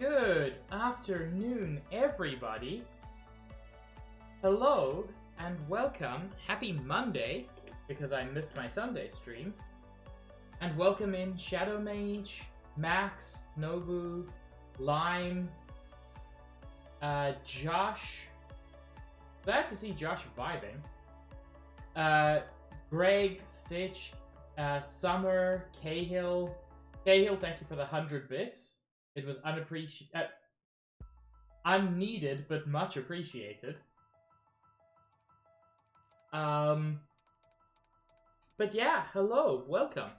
Good afternoon, everybody. Hello and welcome. Happy Monday, because I missed my Sunday stream. And welcome in Shadow Mage, Max, Nobu, Lime, Josh. Glad to see Josh vibing. Greg, Stitch, Summer, Cahill. Cahill, thank you for the 100 bits. It was unneeded, but much appreciated. But yeah, hello, welcome.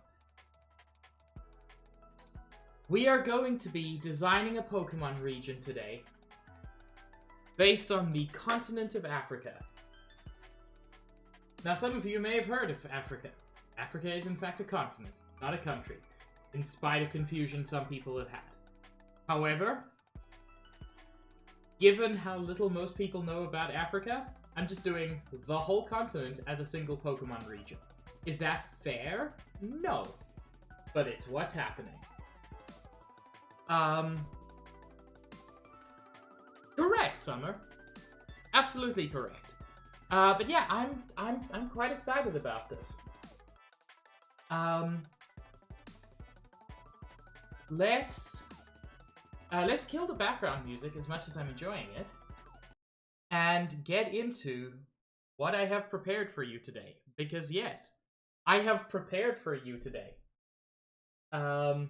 We are going to be designing a Pokemon region today based on the continent of Africa. Now, some of you may have heard of Africa. Africa is in fact a continent, not a country, in spite of confusion some people have had. However, given how little most people know about Africa, I'm just doing the whole continent as a single Pokemon region. Is that fair? No. But it's what's happening. Correct, Summer. Absolutely correct. But yeah, I'm quite excited about this. Let's kill the background music as much as I'm enjoying it, and get into what I have prepared for you today. Because yes, I have prepared for you today. I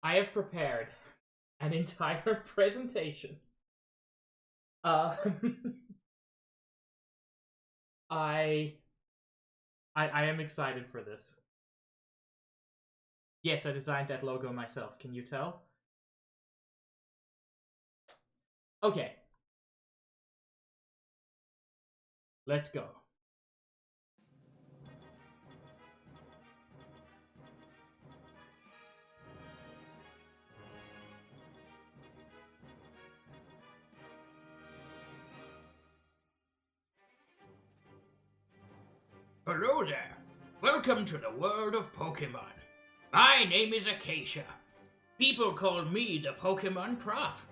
have prepared an entire presentation. I am excited for this. Yes, I designed that logo myself. Can you tell? Okay. Let's go. Hello there. Welcome to the world of Pokemon. My name is Acacia. People call me the Pokemon Prof.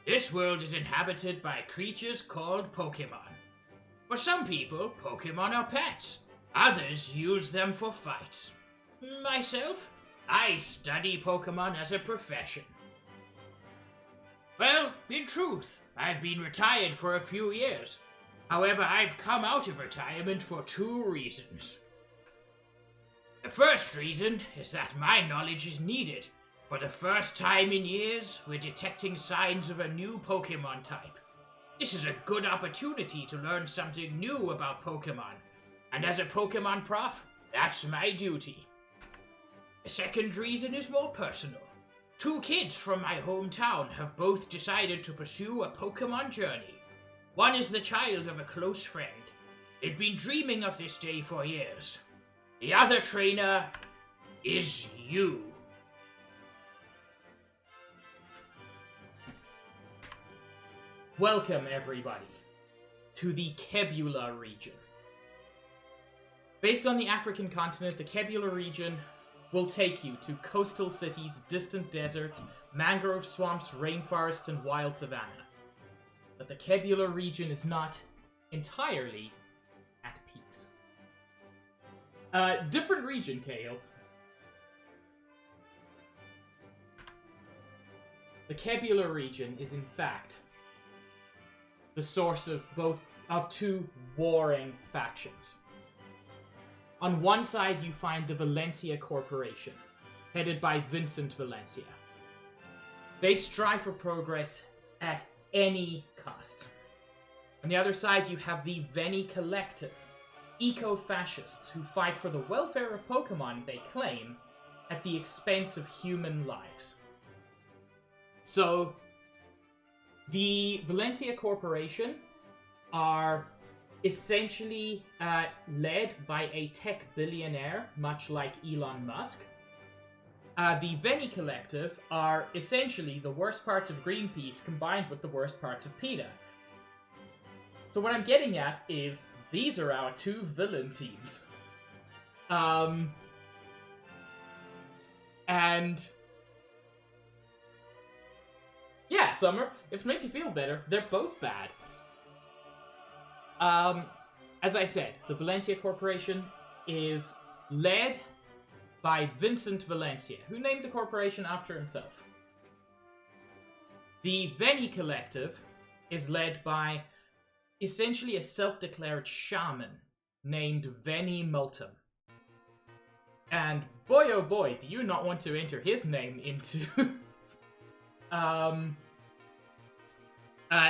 This world is inhabited by creatures called Pokemon. For some people, Pokemon are pets. Others use them for fights. Myself, I study Pokemon as a profession. Well, in truth, I've been retired for a few years. However, I've come out of retirement for two reasons. The first reason is that my knowledge is needed. For the first time in years, we're detecting signs of a new Pokemon type. This is a good opportunity to learn something new about Pokemon. And as a Pokemon Prof, that's my duty. The second reason is more personal. Two kids from my hometown have both decided to pursue a Pokemon journey. One is the child of a close friend. They've been dreaming of this day for years. The other trainer is you. Welcome, everybody, to the Kebula region. Based on the African continent, the Kebula region will take you to coastal cities, distant deserts, mangrove swamps, rainforests, and wild savanna. But the Kebula region is not entirely at peace. Different region, Kale. The Kebula region is in fact the source of two warring factions. On one side, you find the Valencia Corporation, headed by Vincent Valencia. They strive for progress at any cost. On the other side, you have the Veni Collective, eco-fascists who fight for the welfare of Pokemon, they claim, at the expense of human lives. So, the Valencia Corporation are essentially led by a tech billionaire, much like Elon Musk. The Veni Collective are essentially the worst parts of Greenpeace combined with the worst parts of PETA. So what I'm getting at is, these are our two villain teams. And Yeah, Summer, if it makes you feel better, they're both bad. As I said, the Valencia Corporation is led by Vincent Valencia, who named the corporation after himself. The Veni Collective is led by essentially a self-declared shaman named Veni Multum. And boy oh boy, do you not want to enter his name into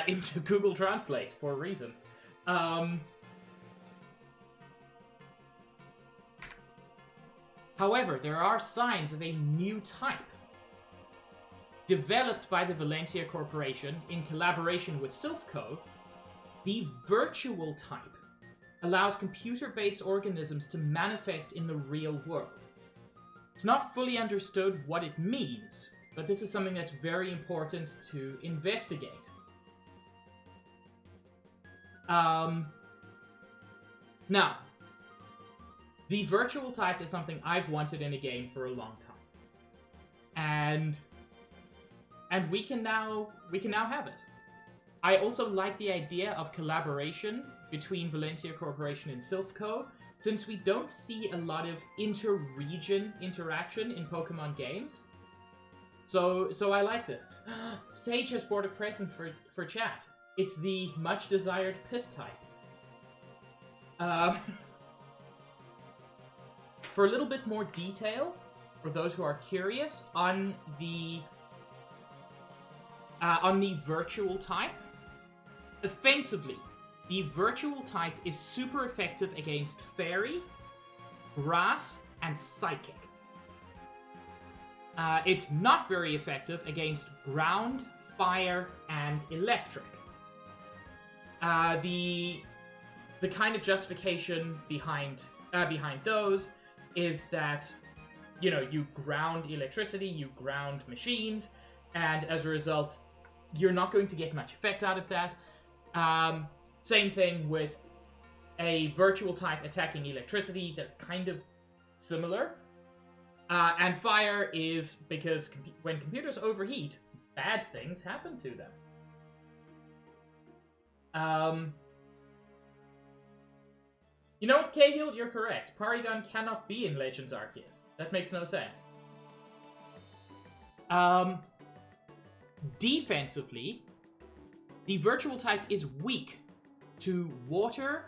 into Google Translate for reasons. However, there are signs of a new type developed by the Valencia Corporation in collaboration with Silphco. The virtual type allows computer-based organisms to manifest in the real world. It's not fully understood what it means, but this is something that's very important to investigate. Now, the virtual type is something I've wanted in a game for a long time. And we can now have it. I also like the idea of collaboration between Valencia Corporation and Silphco, since we don't see a lot of inter-region interaction in Pokemon games. So I like this. Sage has brought a present for chat. It's the much-desired Piss type. For a little bit more detail, for those who are curious, on the virtual type, offensively, the virtual type is super effective against Fairy, Grass, and Psychic. It's not very effective against Ground, Fire, and Electric. The kind of justification behind those is that, you know, you ground electricity, you ground machines, and as a result, you're not going to get much effect out of that. Same thing with a virtual type attacking electricity. They're kind of similar. And fire is because when computers overheat, bad things happen to them. You know what, Cahill? You're correct. Porygon cannot be in Legends Arceus. That makes no sense. Defensively, the virtual type is weak to water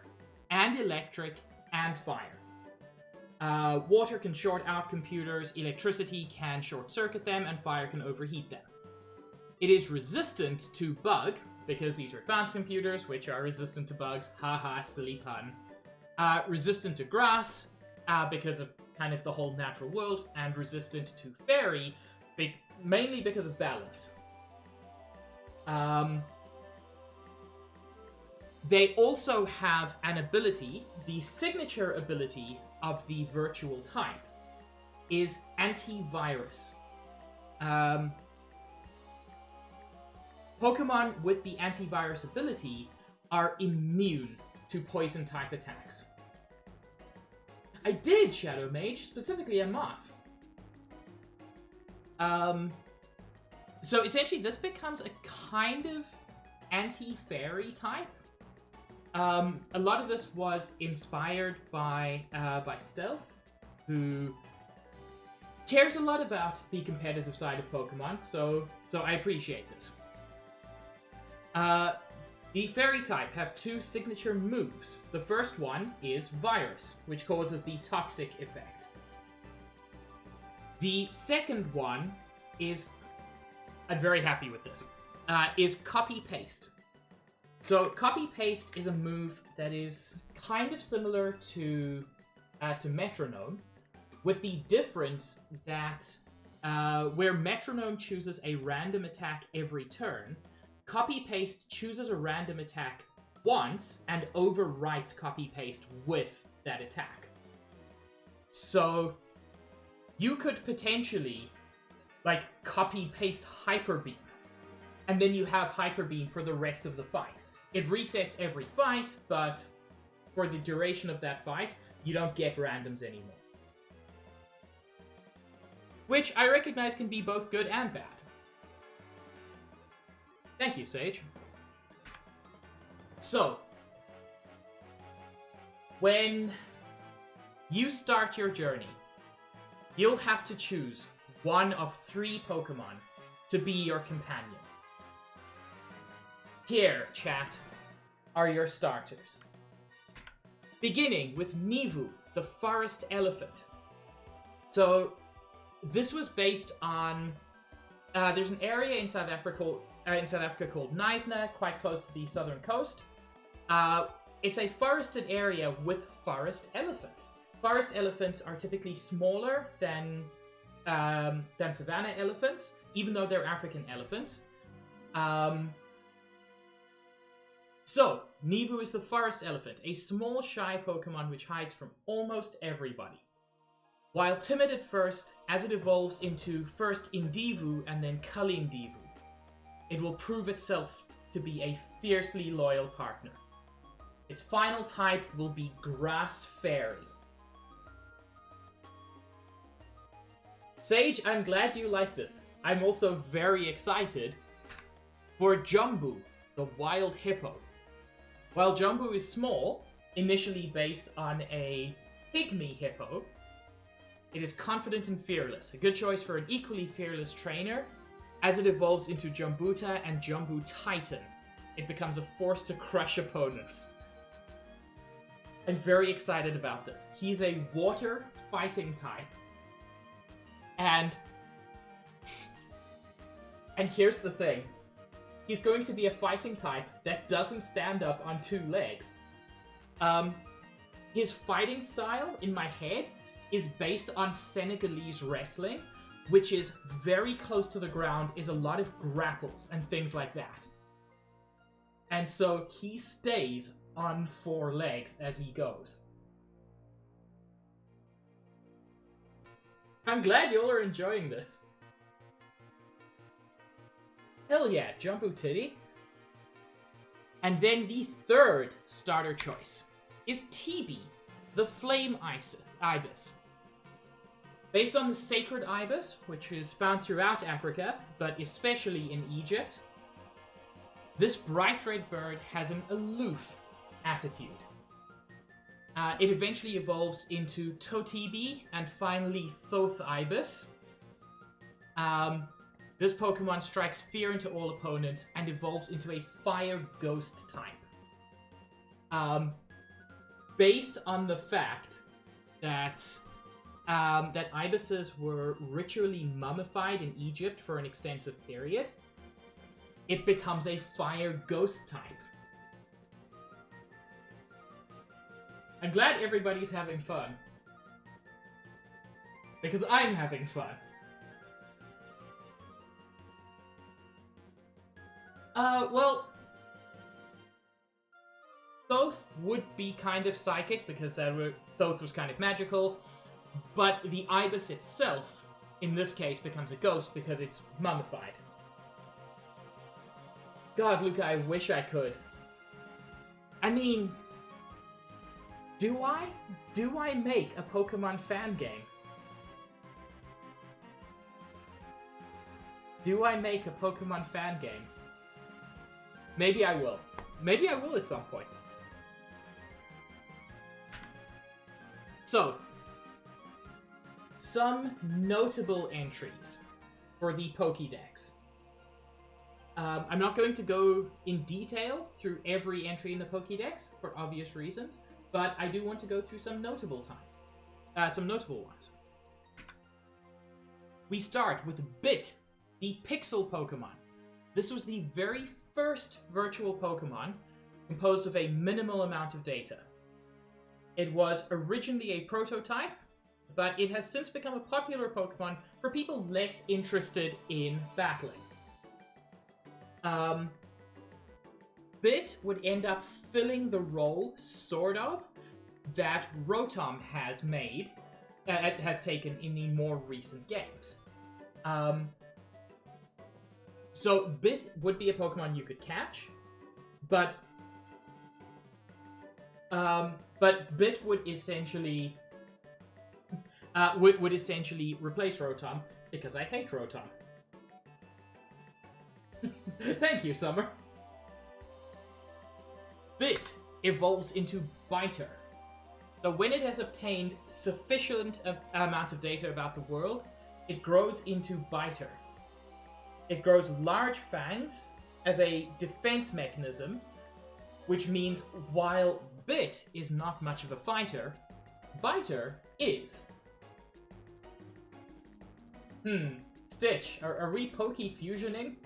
and electric and fire. Water can short out computers, electricity can short circuit them, and fire can overheat them. It is resistant to bug, because these are advanced computers, which are resistant to bugs. Haha, silly pun. Resistant to grass, because of kind of the whole natural world, and resistant to fairy, mainly because of balance. They also have an ability, the signature ability of the virtual type is antivirus. Pokemon with the antivirus ability are immune to poison type attacks. I did, Shadow Mage, specifically a Moth. So essentially this becomes a kind of anti-fairy type. A lot of this was inspired by Stealth, who cares a lot about the competitive side of Pokemon, so I appreciate this. The Fairy type have two signature moves. The first one is Virus, which causes the toxic effect. The second one is, I'm very happy with this, is Copy Paste. So Copy Paste is a move that is kind of similar to Metronome, with the difference that where Metronome chooses a random attack every turn, Copy Paste chooses a random attack once and overwrites Copy Paste with that attack. So you could potentially like Copy Paste Hyper Beam, and then you have Hyper Beam for the rest of the fight. It resets every fight, but for the duration of that fight, you don't get randoms anymore. Which I recognize can be both good and bad. Thank you, Sage. So, when you start your journey, you'll have to choose one of 3 Pokemon to be your companion. Here, chat, are your starters. Beginning with Nivu, the forest elephant. So, this was based on... there's an area in South Africa called Knysna, quite close to the southern coast. It's a forested area with forest elephants. Forest elephants are typically smaller than savanna elephants, even though they're African elephants. So, Nivu is the forest elephant, a small, shy Pokemon which hides from almost everybody. While timid at first, as it evolves into first Indivu and then Kalindivu, it will prove itself to be a fiercely loyal partner. Its final type will be Grass Fairy. Sage, I'm glad you like this. I'm also very excited for Jumbo, the wild hippo. While Jumbo is small, initially based on a pygmy hippo, it is confident and fearless, a good choice for an equally fearless trainer. As it evolves into Jumbuta and Jumbo Titan, it becomes a force to crush opponents. I'm very excited about this. He's a water fighting type. And here's the thing. He's going to be a fighting type that doesn't stand up on 2 legs. His fighting style, in my head, is based on Senegalese wrestling, which is very close to the ground, is a lot of grapples and things like that. And so he stays on 4 legs as he goes. I'm glad y'all are enjoying this. Hell yeah, Jumbo Titty. And then the 3rd starter choice is Tibi, the Flame Ibis. Based on the Sacred Ibis, which is found throughout Africa, but especially in Egypt, this bright red bird has an aloof attitude. It eventually evolves into Totibi and finally Thoth Ibis. This Pokemon strikes fear into all opponents and evolves into a Fire Ghost type. Based on the fact that that ibises were ritually mummified in Egypt for an extensive period, it becomes a Fire Ghost type. I'm glad everybody's having fun. Because I'm having fun. Well, Thoth would be kind of psychic because Thoth was kind of magical, but the ibis itself, in this case, becomes a ghost because it's mummified. God, Luca, I wish I could. I mean, do I? Do I make a Pokemon fan game? Do I make a Pokemon fan game? Maybe I will. Maybe I will at some point. So, some notable entries for the Pokédex. I'm not going to go in detail through every entry in the Pokédex for obvious reasons, but I do want to go through some notable ones. We start with Bit, the Pixel Pokemon. This was the very first virtual Pokemon composed of a minimal amount of data. It was originally a prototype, but it has since become a popular Pokemon for people less interested in battling. Bit would end up filling the role, sort of, that Rotom has taken in the more recent games. So Bit would be a Pokemon you could catch, but Bit would essentially replace Rotom because I hate Rotom. Thank you, Summer. Bit evolves into Biter. So when it has obtained sufficient amounts of data about the world, it grows into Biter. It grows large fangs as a defense mechanism, which means while Bit is not much of a fighter, Biter is. Stitch, are we Pokey fusioning?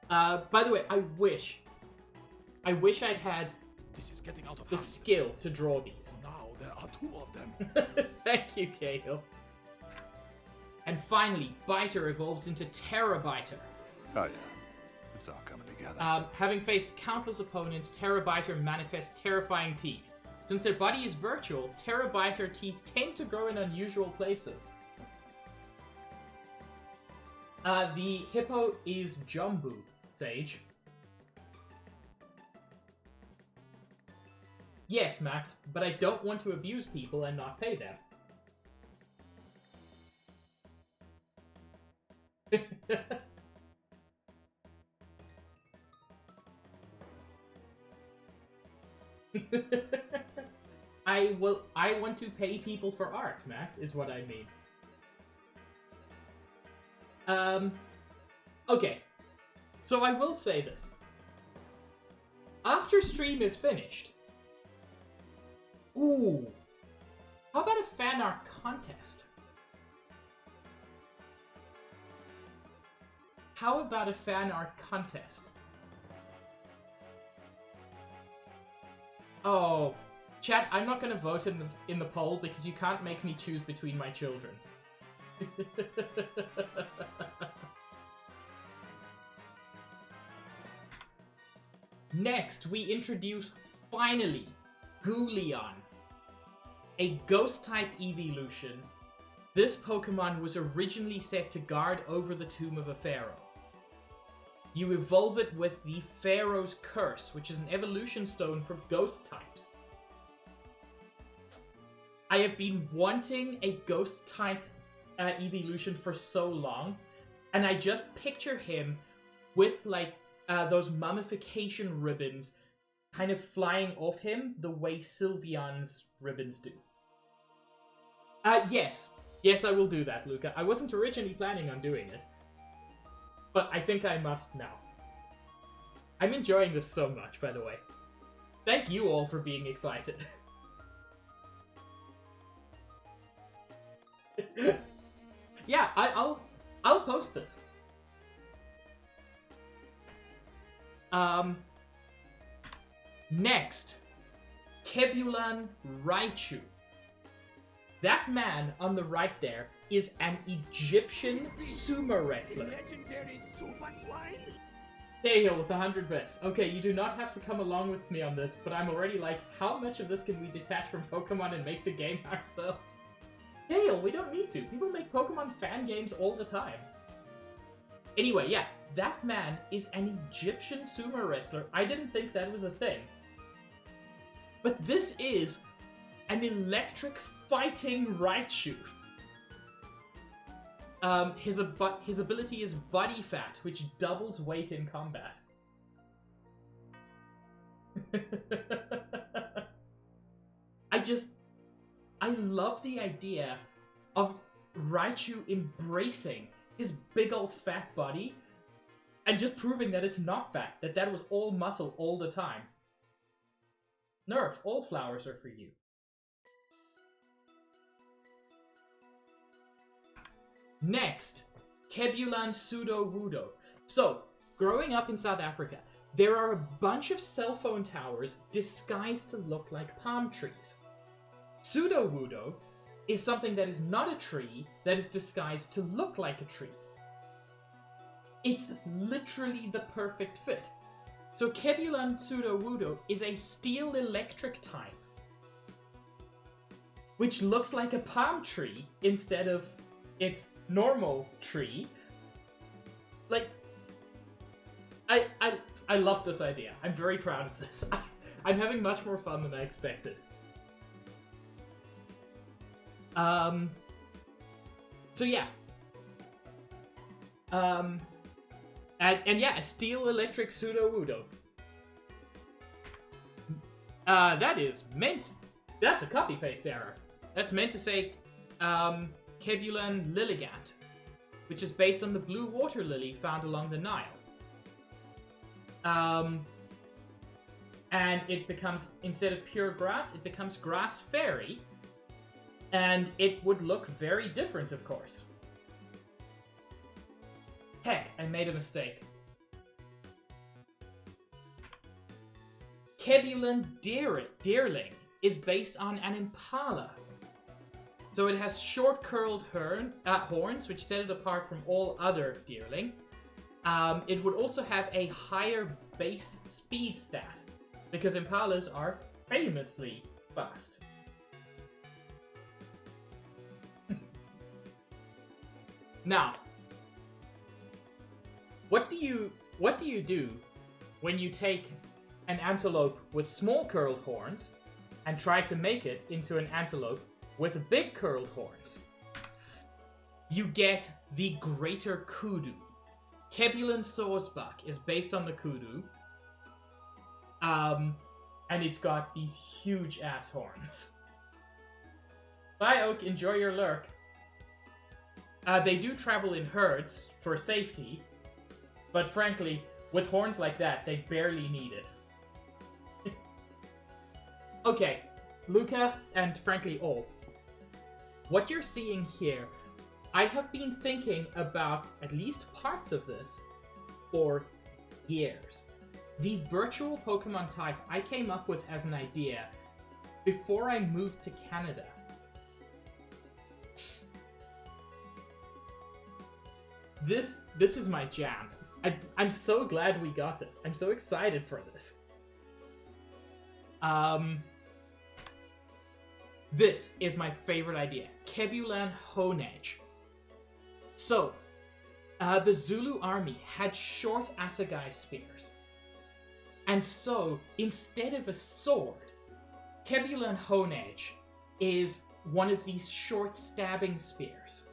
By the way, I wish I'd had This is getting out of the hand. skill to draw these. Now there are 2 of them. Thank you, Cahill. And finally, Biter evolves into Terrabiter. Oh yeah, it's all coming together. Having faced countless opponents, Terrabiter manifests terrifying teeth. Since their body is virtual, Terrabiter teeth tend to grow in unusual places. The hippo is Jumbo, Sage. Yes, Max, but I don't want to abuse people and not pay them. I want to pay people for art, Max, is what I mean. Okay. So I will say this. After stream is finished... Ooh. How about a fan art contest? How about a fan art contest? Oh, chat, I'm not gonna vote in the poll because you can't make me choose between my children. Next, we introduce, finally, Ghoulion, a ghost-type evolution. This Pokemon was originally set to guard over the tomb of a pharaoh. You evolve it with the Pharaoh's Curse, which is an evolution stone for ghost types. I have been wanting a ghost-type evolution for so long, and I just picture him with, like, those mummification ribbons kind of flying off him the way Sylveon's ribbons do. Yes. Yes, I will do that, Luca. I wasn't originally planning on doing it, but I think I must now. I'm enjoying this so much, by the way. Thank you all for being excited. Yeah, I'll post this. Next, Kebulan Raichu. That man on the right there is an Egyptian sumo wrestler. Legendary super swine? Cahill with 100 bits. Okay, you do not have to come along with me on this, but I'm already like, how much of this can we detach from Pokemon and make the game ourselves? Cahill, we don't need to. People make Pokemon fan games all the time. Anyway, yeah, that man is an Egyptian sumo wrestler. I didn't think that was a thing. But this is an electric fighting Raichu. His ability is Body Fat, which doubles weight in combat. I love the idea of Raichu embracing his big old fat body and just proving that it's not fat, that was all muscle all the time. Nerf, all flowers are for you. Next, Kebulan Sudowoodo. So, growing up in South Africa, there are a bunch of cell phone towers disguised to look like palm trees. Sudowoodo is something that is not a tree that is disguised to look like a tree. It's literally the perfect fit. So Kebulan Sudowoodo is a steel electric type, which looks like a palm tree instead of its normal tree. Like, I love this idea. I'm very proud of this. I'm having much more fun than I expected. So yeah, And yeah, a steel electric Sudowoodo. That is meant... That's a copy-paste error. That's meant to say, Kebulan Lilligant, which is based on the blue water lily found along the Nile. And it becomes, instead of pure grass, it becomes grass fairy. And it would look very different, of course. Heck, I made a mistake. Kebulan Deerling is based on an impala. So it has short curled horns, which set it apart from all other deerling. It would also have a higher base speed stat, because impalas are famously fast. Now, what do you do when you take an antelope with small curled horns and try to make it into an antelope with big curled horns? You get the greater kudu. Kebulan Sorsbuck is based on the kudu. And it's got these huge ass horns. Bye, Oak. Enjoy your lurk. They do travel in herds for safety, but frankly, with horns like that, they barely need it. Okay, Luca, and frankly all, what you're seeing here, I have been thinking about at least parts of this for years. The virtual Pokemon type I came up with as an idea before I moved to Canada. This is my jam. I'm so glad we got this. I'm so excited for this. This is my favorite idea. Kebulan Honedge. So, the Zulu army had short assegai spears. And so, instead of a sword, Kebulan Honedge is one of these short stabbing spears.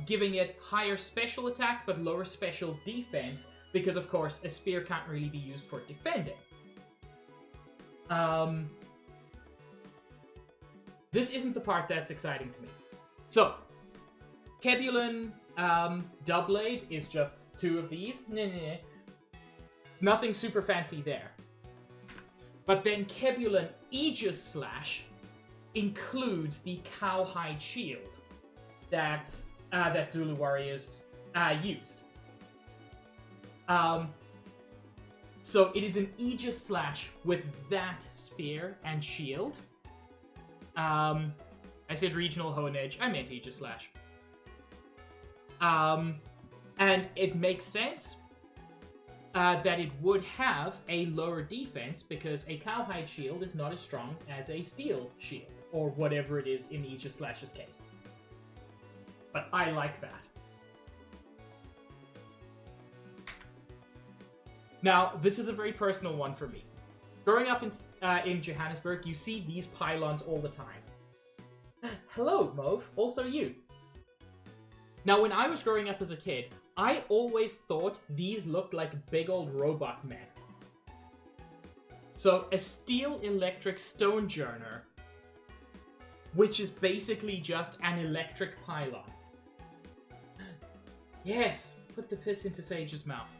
Giving it higher special attack but lower special defense, because of course a spear can't really be used for defending. This isn't the part that's exciting to me. So, Kebulan Doublade is just two of these. Nothing super fancy there. But then Kebulan Aegis Slash includes the cowhide shield that Zulu warriors used. So it is an Aegis Slash with that spear and shield. I said regional Honedge, I meant Aegis Slash. And it makes sense that it would have a lower defense because a cowhide shield is not as strong as a steel shield, or whatever it is in Aegis Slash's case. But I like that. Now, this is a very personal one for me. Growing up in Johannesburg, you see these pylons all the time. Hello, Mauve. Also you. Now, when I was growing up as a kid, I always thought these looked like big old robot men. So, a steel electric Stonejourner, which is basically just an electric pylon. Yes, put the piss into Sage's mouth.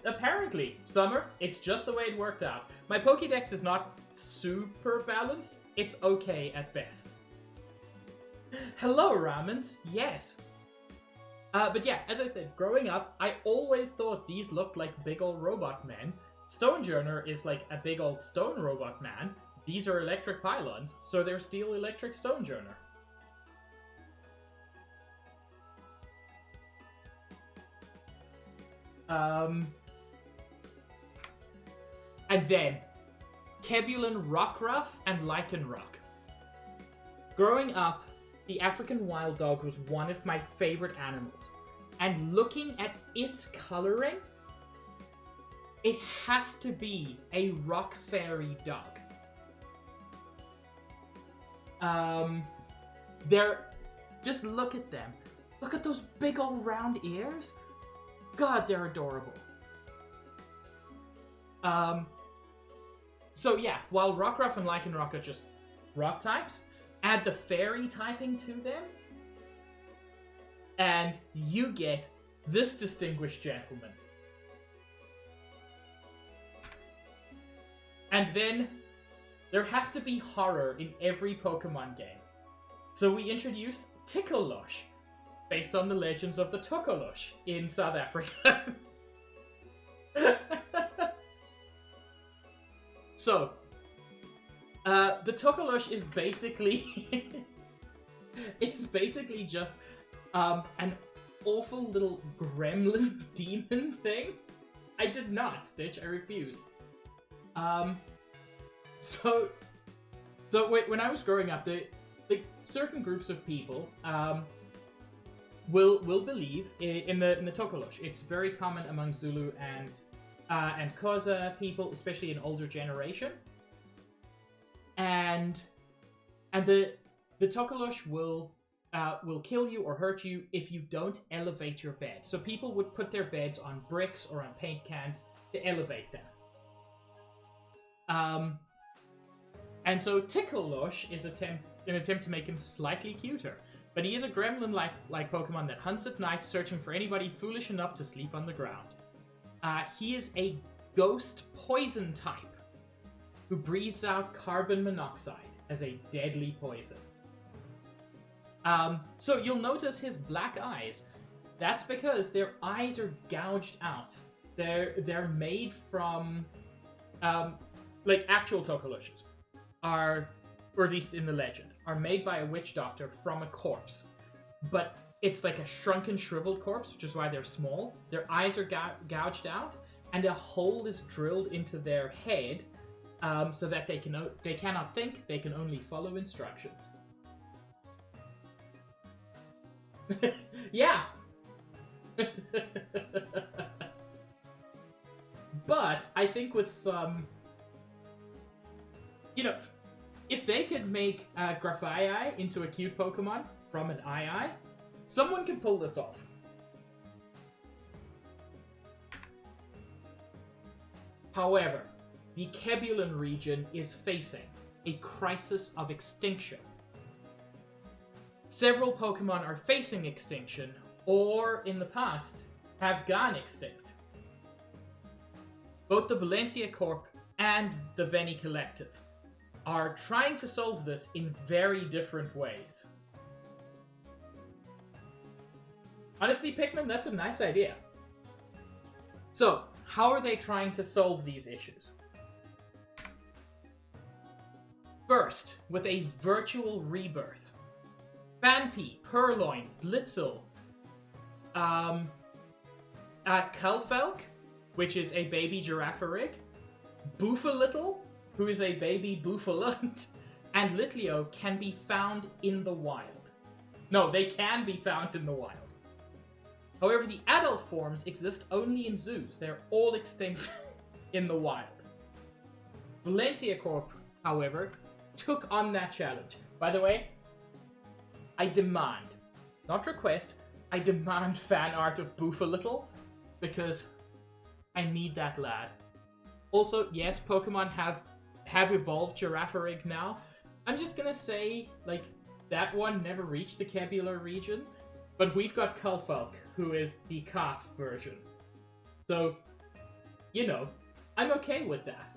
Apparently, Summer, it's just the way it worked out. My Pokédex is not super balanced. It's okay at best. Hello, Ramens. Yes. But yeah, as I said, growing up, I always thought these looked like big old robot men. Stonejourner is like a big old stone robot man. These are electric pylons, so they're steel electric Stonejourner. And then, Kebulan Rockruff and Lycanroc. Growing up, the African wild dog was one of my favorite animals. And looking at its coloring, it has to be a rock fairy dog. They're... Just look at them. Look at those big old round ears. God, they're adorable. So yeah, while Rockruff and Lycanroc are just rock types, add the fairy typing to them, and you get this distinguished gentleman. And then there has to be horror in every Pokemon game. So we introduce Ticklelush, based on the legends of the Tukulush in South Africa. So, the Tukulush is basically... it's basically just an awful little gremlin demon thing. I did not, Stitch. I refuse. So when I was growing up, the certain groups of people will believe in the Tukulush. It's very common among Zulu and Xhosa people, especially an older generation. And the Tukulush will kill you or hurt you if you don't elevate your bed. So people would put their beds on bricks or on paint cans to elevate them. And so Ticklelush is an attempt to make him slightly cuter. But he is a gremlin-like Pokemon that hunts at night, searching for anybody foolish enough to sleep on the ground. He is a ghost poison type who breathes out carbon monoxide as a deadly poison. So you'll notice his black eyes. That's because their eyes are gouged out. They're made from like actual Tukalushes are, or at least in the legend, are made by a witch doctor from a corpse. But it's like a shrunken, shriveled corpse, which is why they're small. Their eyes are gouged out, and a hole is drilled into their head so that they cannot think, they can only follow instructions. Yeah! But I think with some... You know, if they could make Grafaiai into a cute Pokemon from an II, someone could pull this off. However, the Kebulan region is facing a crisis of extinction. Several Pokemon are facing extinction, or in the past, have gone extinct. Both the Valencia Corp and the Veni Collective are trying to solve this in very different ways. Honestly, Pikmin, that's a nice idea. So, how are they trying to solve these issues? First, with a virtual rebirth. Phanpy, Purloin, Blitzel, Culfelk, which is a baby Girafarig, Boofalittle, who is a baby Boofalunt, and Litleo can be found in the wild. No, they can be found in the wild. However, the adult forms exist only in zoos. They're all extinct in the wild. Valencia Corp, however, took on that challenge. By the way, I demand, not request, I demand fan art of Boofalittle, because I need that lad. Also, yes, Pokemon have evolved Girafarig now. I'm just gonna say, like, that one never reached the Kebular region, but we've got Culfelk, who is the Koth version. So, you know, I'm okay with that.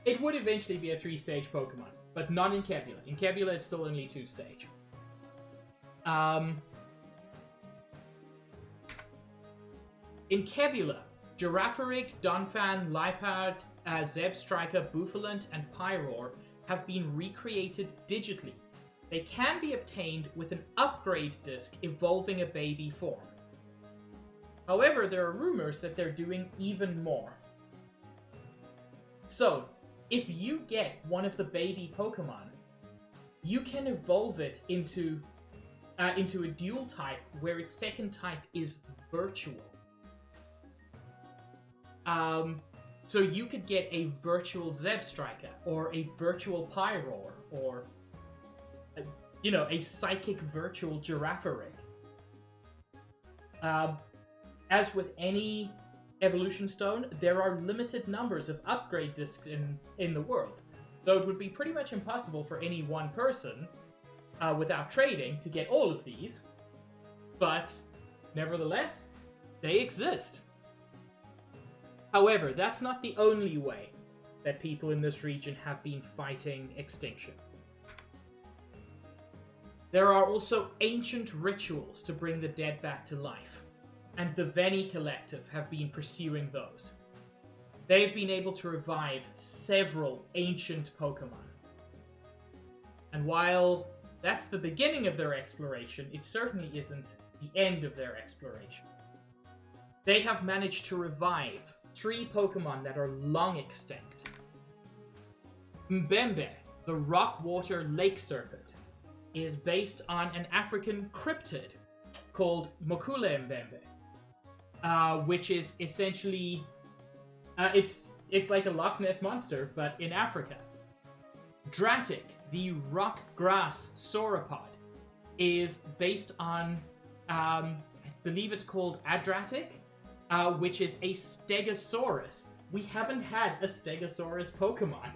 It would eventually be a 3-stage Pokemon, but not in Kebula. In Kebula, it's still only 2-stage. In Kebula, Girafarig, Donphan, Liepard, Zebstrika, Bouffalant, and Pyroar have been recreated digitally. They can be obtained with an upgrade disc evolving a baby form. However, there are rumors that they're doing even more. So, if you get one of the baby Pokemon, you can evolve it into a dual type where its second type is virtual. So you could get a virtual Zebstrika, or a virtual Pyroar, or, you know, a psychic virtual Girafarig. As with any evolution stone, there are limited numbers of upgrade discs in the world, so it would be pretty much impossible for any one person, without trading, to get all of these, but nevertheless, they exist. However, that's not the only way that people in this region have been fighting extinction. There are also ancient rituals to bring the dead back to life, and the Veni Collective have been pursuing those. They've been able to revive several ancient Pokemon. And while that's the beginning of their exploration, it certainly isn't the end of their exploration. They have managed to revive 3 Pokemon that are long extinct. Mbembe, the rock-water lake serpent, is based on an African cryptid called Mokule Mbembe, which is essentially it's like a Loch Ness monster, but in Africa. Dratic, the rock grass sauropod, is based on I believe it's called Adratic, which is a Stegosaurus. We haven't had a Stegosaurus Pokemon.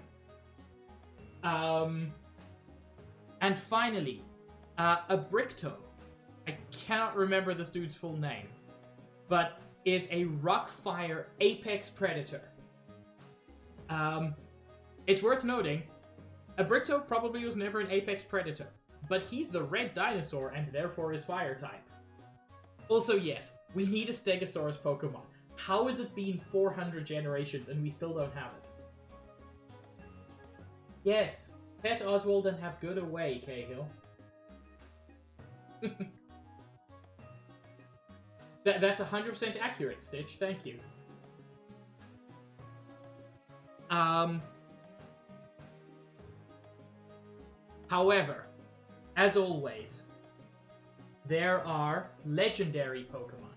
And finally, a Bricto. I cannot remember this dude's full name, but is a rock-fire apex predator. It's worth noting, a Bricto probably was never an apex predator, but he's the red dinosaur and therefore is fire type. Also, yes, we need a Stegosaurus Pokemon. How has it been 400 generations and we still don't have it? Yes, pet Oswald and have good away, Cahill. That's 100% accurate, Stitch. Thank you. However, as always, there are legendary Pokemon.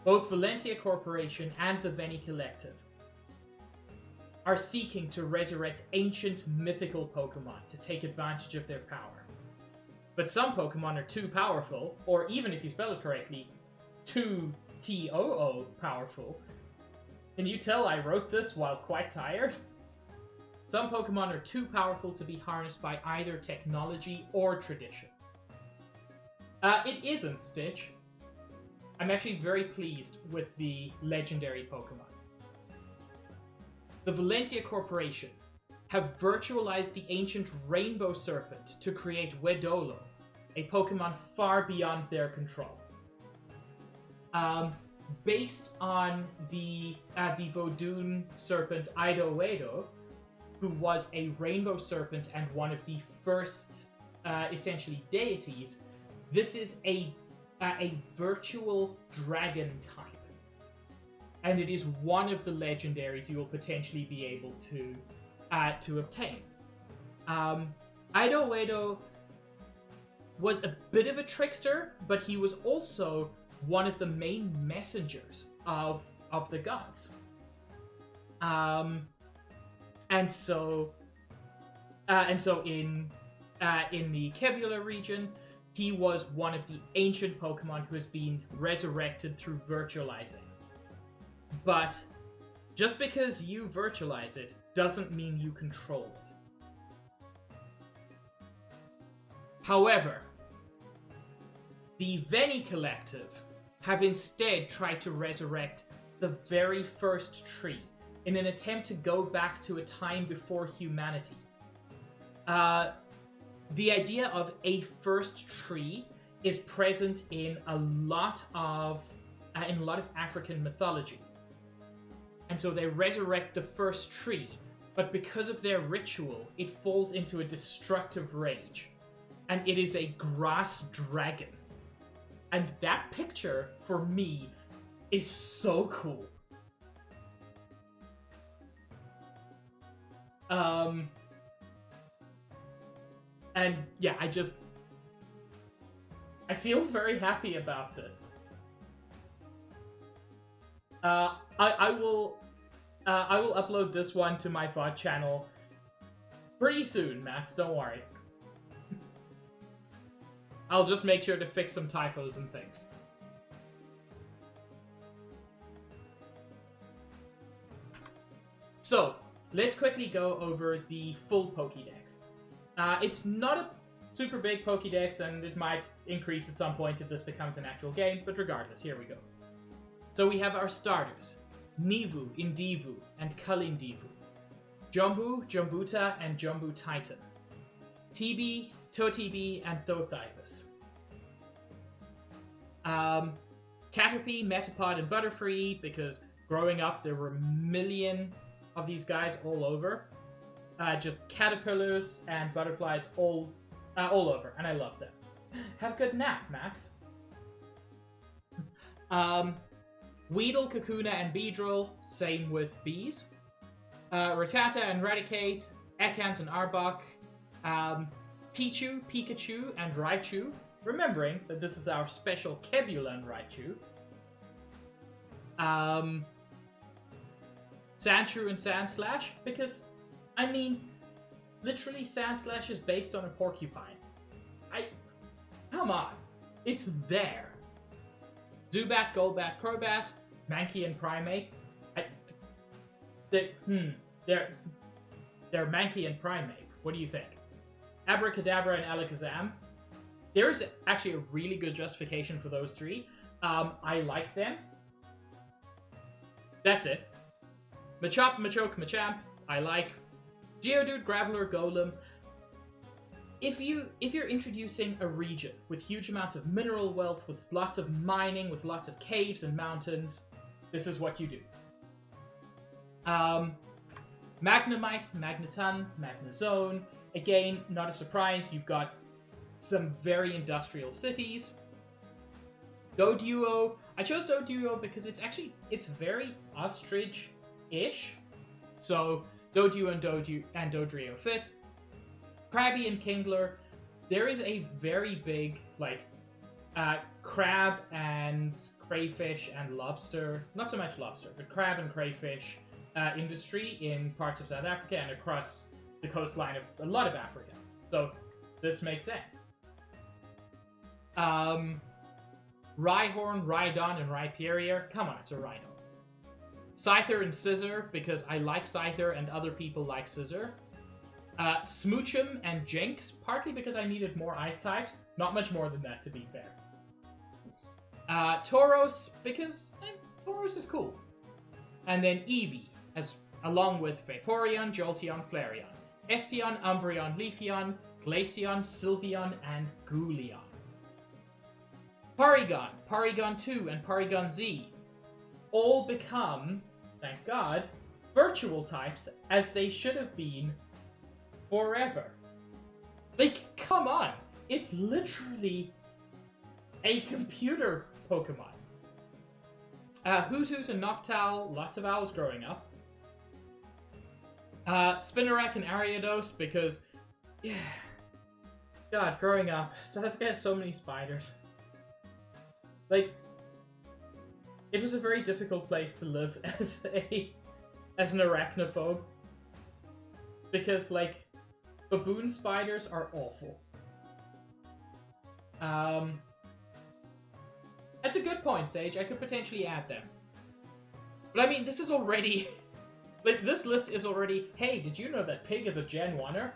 Both Valencia Corporation and the Veni Collective are seeking to resurrect ancient mythical Pokemon to take advantage of their power. But some Pokemon are too powerful, or even if you spell it correctly, too T-O-O powerful. Can you tell I wrote this while quite tired? Some Pokemon are too powerful to be harnessed by either technology or tradition. It isn't, Stitch. I'm actually very pleased with the legendary Pokemon. The Valencia Corporation have virtualized the ancient Rainbow Serpent to create Wedolo, a Pokemon far beyond their control. Based on the Vodun Serpent Idowedo, who was a Rainbow Serpent and one of the first, essentially, deities, this is a virtual dragon type. And it is one of the legendaries you will potentially be able to obtain. Idowedo was a bit of a trickster, but he was also one of the main messengers of the gods. And so in the Kebula region, he was one of the ancient Pokemon who has been resurrected through virtualizing. But just because you virtualize it doesn't mean you control it. However, the Veni Collective have instead tried to resurrect the very first tree in an attempt to go back to a time before humanity. The idea of a first tree is present in a lot of African mythology. And so they resurrect the first tree, but because of their ritual, it falls into a destructive rage. And it is a grass dragon. And that picture, for me, is so cool. And yeah, I feel very happy about this. I will upload this one to my VOD channel Pretty soon, Max, don't worry. I'll just make sure to fix some typos and things. So, let's quickly go over the full Pokédex. It's not a super big Pokédex, and it might increase at some point if this becomes an actual game, but regardless, here we go. So we have our starters, Nivu, Indivu, and Kalindivu, Jumbu, Jumbuta, and Jumbu Titan, Tibi, Totibi, and Dotibus. Caterpie, Metapod, and Butterfree, because growing up there were a million of these guys all over. Just caterpillars and butterflies all over, and I love them. Have a good nap, Max. Weedle, Kakuna, and Beedrill, same with bees. Rattata and Raticate, Ekans and Arbok, Pichu, Pikachu, and Raichu, remembering that this is our special Kebula and Raichu. Sandshrew and Sandslash, because, I mean, literally Sandslash is based on a porcupine. Come on, it's there. Zubat, Golbat, Crobat, Mankey, and Primeape. They're Mankey and Primeape. What do you think? Abracadabra and Alakazam. There is actually a really good justification for those three. I like them. That's it. Machop, Machoke, Machamp. I like. Geodude, Graveler, Golem. If you're introducing a region with huge amounts of mineral wealth, with lots of mining, with lots of caves and mountains, this is what you do. Magnemite, Magneton, Magnezone. Again, not a surprise. You've got some very industrial cities. Doduo. I chose Doduo because it's very ostrich-ish. So Doduo and Dodrio fit. Krabby and Kingler. There is a very big, crab and crayfish and lobster, not so much lobster, but crab and crayfish industry in parts of South Africa and across the coastline of a lot of Africa. So this makes sense. Rhyhorn, Rhydon, and Rhyperior. Come on, it's a Rhino. Scyther and Scizor, because I like Scyther and other people like Scizor. Smoochum and Jinx, partly because I needed more ice types. Not much more than that, to be fair. Tauros, because Tauros is cool. And then Eevee, along with Vaporeon, Jolteon, Flareon. Espeon, Umbreon, Leafeon, Glaceon, Sylveon, and Ghoulion. Porygon, Porygon 2, and Porygon Z all become, thank God, virtual types, as they should have been forever. Come on! It's literally a computer Pokemon. Hoothoot and Noctowl, lots of owls growing up. Spinarak and Ariados, because, God, growing up, South Africa has so many spiders. It was a very difficult place to live as an arachnophobe. Because, baboon spiders are awful. That's a good point, Sage. I could potentially add them. But I mean, this is already... this list is already... Hey, did you know that Pig is a Gen 1er?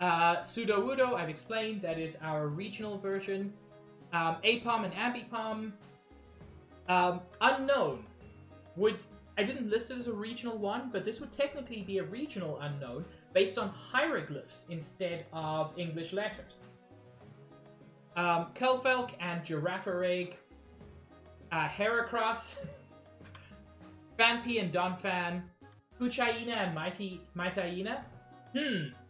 Sudowoodo, I've explained. That is our regional version. Apom and Ambipom. Unknown. I didn't list it as a regional one, but this would technically be a regional unknown based on hieroglyphs instead of English letters. Culfelk and Girafarig. Heracross. Fanpy and Donphan. Puchaina and Maitaina.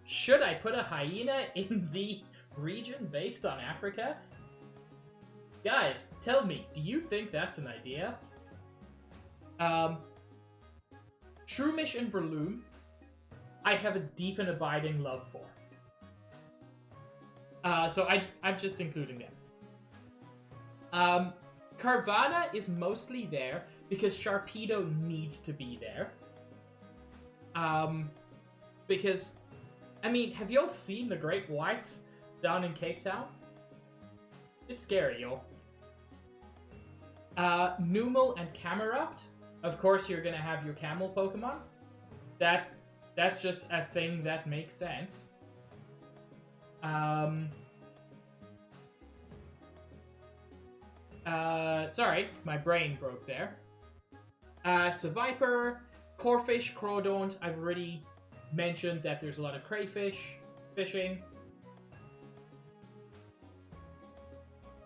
Should I put a hyena in the region based on Africa? Guys, tell me, do you think that's an idea? Shroomish and Breloom, I have a deep and abiding love for. So I'm just including them. Carvana is mostly there because Sharpedo needs to be there. Because, I mean, have y'all seen the Great Whites down in Cape Town? It's scary, y'all. Numel and Camerupt. Of course, you're gonna have your camel Pokemon. That's just a thing that makes sense. Sorry, my brain broke there. Seviper, Corfish, Crawdaunt. I've already mentioned that there's a lot of crayfish fishing.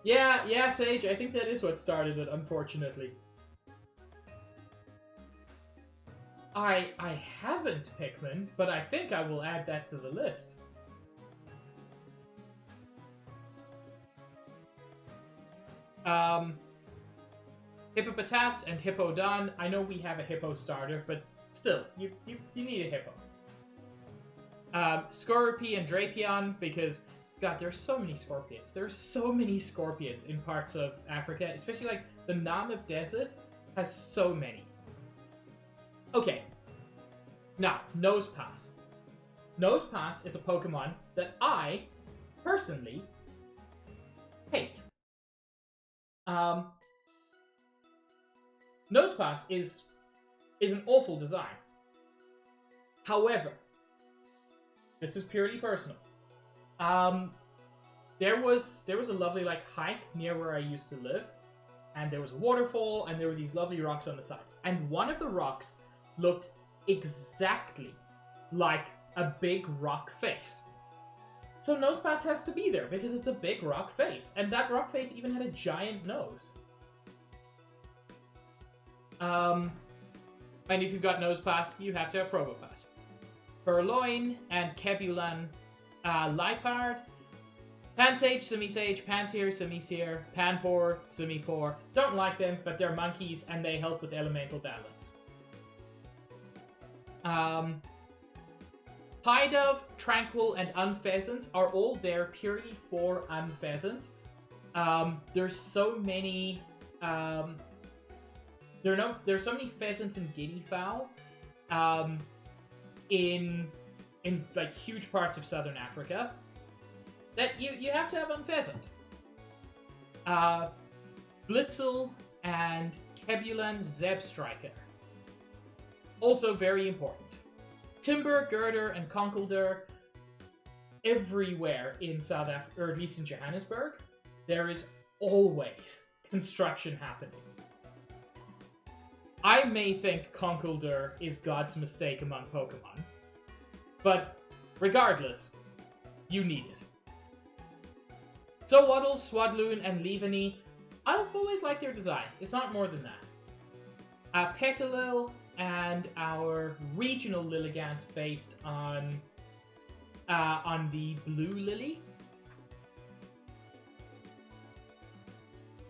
Yeah, Sage, I think that is what started it, unfortunately. I haven't Pikmin, but I think I will add that to the list. Hippopotas and Hippowdon. I know we have a Hippo starter, but still, you need a Hippo. Skorupi and Drapion, because, God, there's so many Scorpions. There's so many Scorpions in parts of Africa, especially, like, the Namib Desert has so many. Okay. Now, Nosepass. Nosepass is a Pokemon that I, personally, hate. Nosepass is an awful design. However, this is purely personal. There was a lovely like hike near where I used to live, and there was a waterfall, and there were these lovely rocks on the side. And one of the rocks looked exactly like a big rock face. So Nosepass has to be there because it's a big rock face, and that rock face even had a giant nose. And if you've got Nosepass, you have to have Probopass. Purloin and Kebulan, Liepard, Pansage, Simisage, Pansear, Simisear, Panpour, Simipour. Don't like them, but they're monkeys and they help with elemental balance. Piedove, Tranquil, and Unpheasant are all there purely for Unpheasant. There's so many there's so many pheasants and guinea fowl in like huge parts of southern Africa that you have to have Unpheasant. Blitzel and Kebulan Zebstriker. Also very important. Timber, Girder, and Conkeldurr. Everywhere in South Africa, or at least in Johannesburg, there is always construction happening. I may think Conkeldurr is God's mistake among Pokemon, but regardless, you need it. Sowaddle, Swadloon, and Leavanny, I've always liked their designs. It's not more than that. Petalil and our regional Lilligant based on the Blue Lily.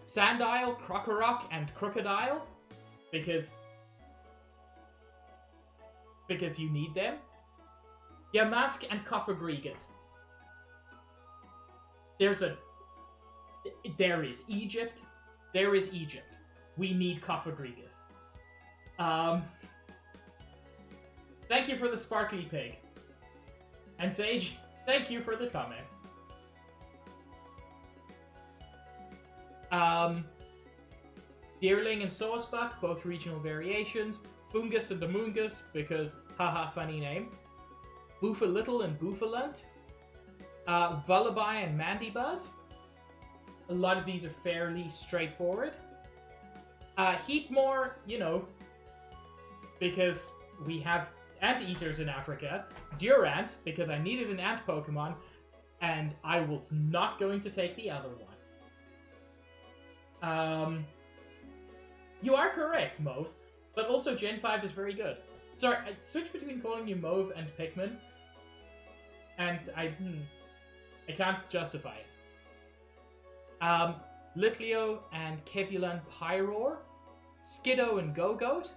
Sandile, Krokorok, and Crocodile, because you need them. Yamask and Cofagrigus. There is Egypt. There is Egypt. We need Cofagrigus. Thank you for the sparkly pig. And Sage, thank you for the comments. Deerling and Sawsbuck, both regional variations. Fungus and Amoongus, because haha, funny name. Boofalittle and Boofalunt. Vullaby and Mandibuzz. A lot of these are fairly straightforward. Heatmore, you know, because we have Anteaters in Africa. Durant, because I needed an ant Pokemon, and I was not going to take the other one. You are correct, Mauve, but also Gen 5 is very good. Sorry, I switched between calling you Mauve and Pikmin, and I can't justify it. Litleo and Kebulan Pyroar. Skiddo and Gogoat.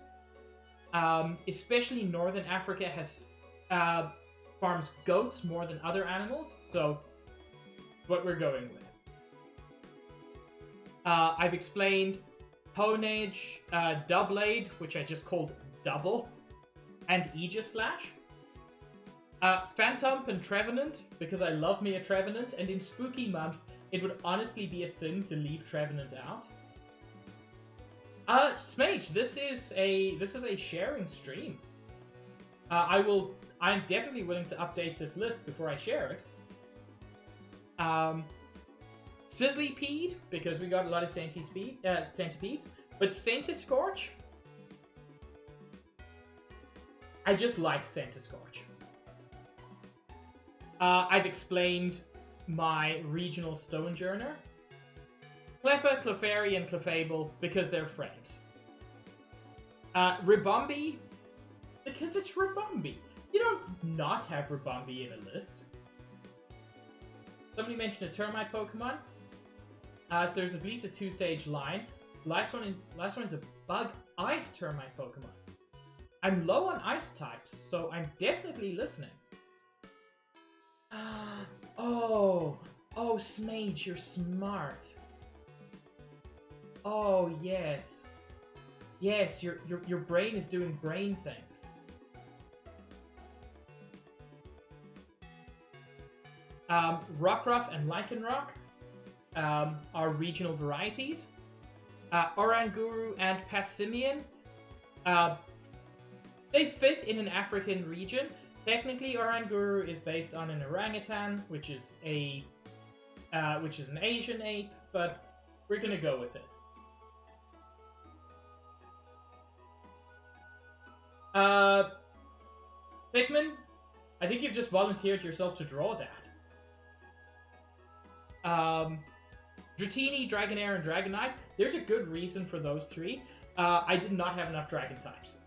Especially Northern Africa has farms goats more than other animals, so what we're going with. I've explained Honage, Doublade, which I just called Double, and Aegislash. Phantom and Trevenant, because I love me a Trevenant, and in Spooky Month, it would honestly be a sin to leave Trevenant out. Smage, this is a sharing stream. I'm definitely willing to update this list before I share it. Sizzlypede, because we got a lot of centipedes, but Centiscorch, I just like Centiscorch. I've explained my regional Stonejourner. Cleffa, Clefairy, and Clefable, because they're friends. Ribombee, because it's Ribombee. You don't not have Ribombee in a list. Somebody mentioned a termite Pokemon. So there's at least a 2-stage line. Last one is a bug ice termite Pokemon. I'm low on ice types, so I'm definitely listening. Oh, Smage, you're smart. Oh, yes. Yes, your brain is doing brain things. Rockruff and Lycanroc are regional varieties. Oranguru and Passimian, they fit in an African region. Technically, Oranguru is based on an orangutan, which is an Asian ape, but we're gonna go with it. Pikmin, I think you've just volunteered yourself to draw that. Dratini, Dragonair, and Dragonite. There's a good reason for those three. I did not have enough Dragon types.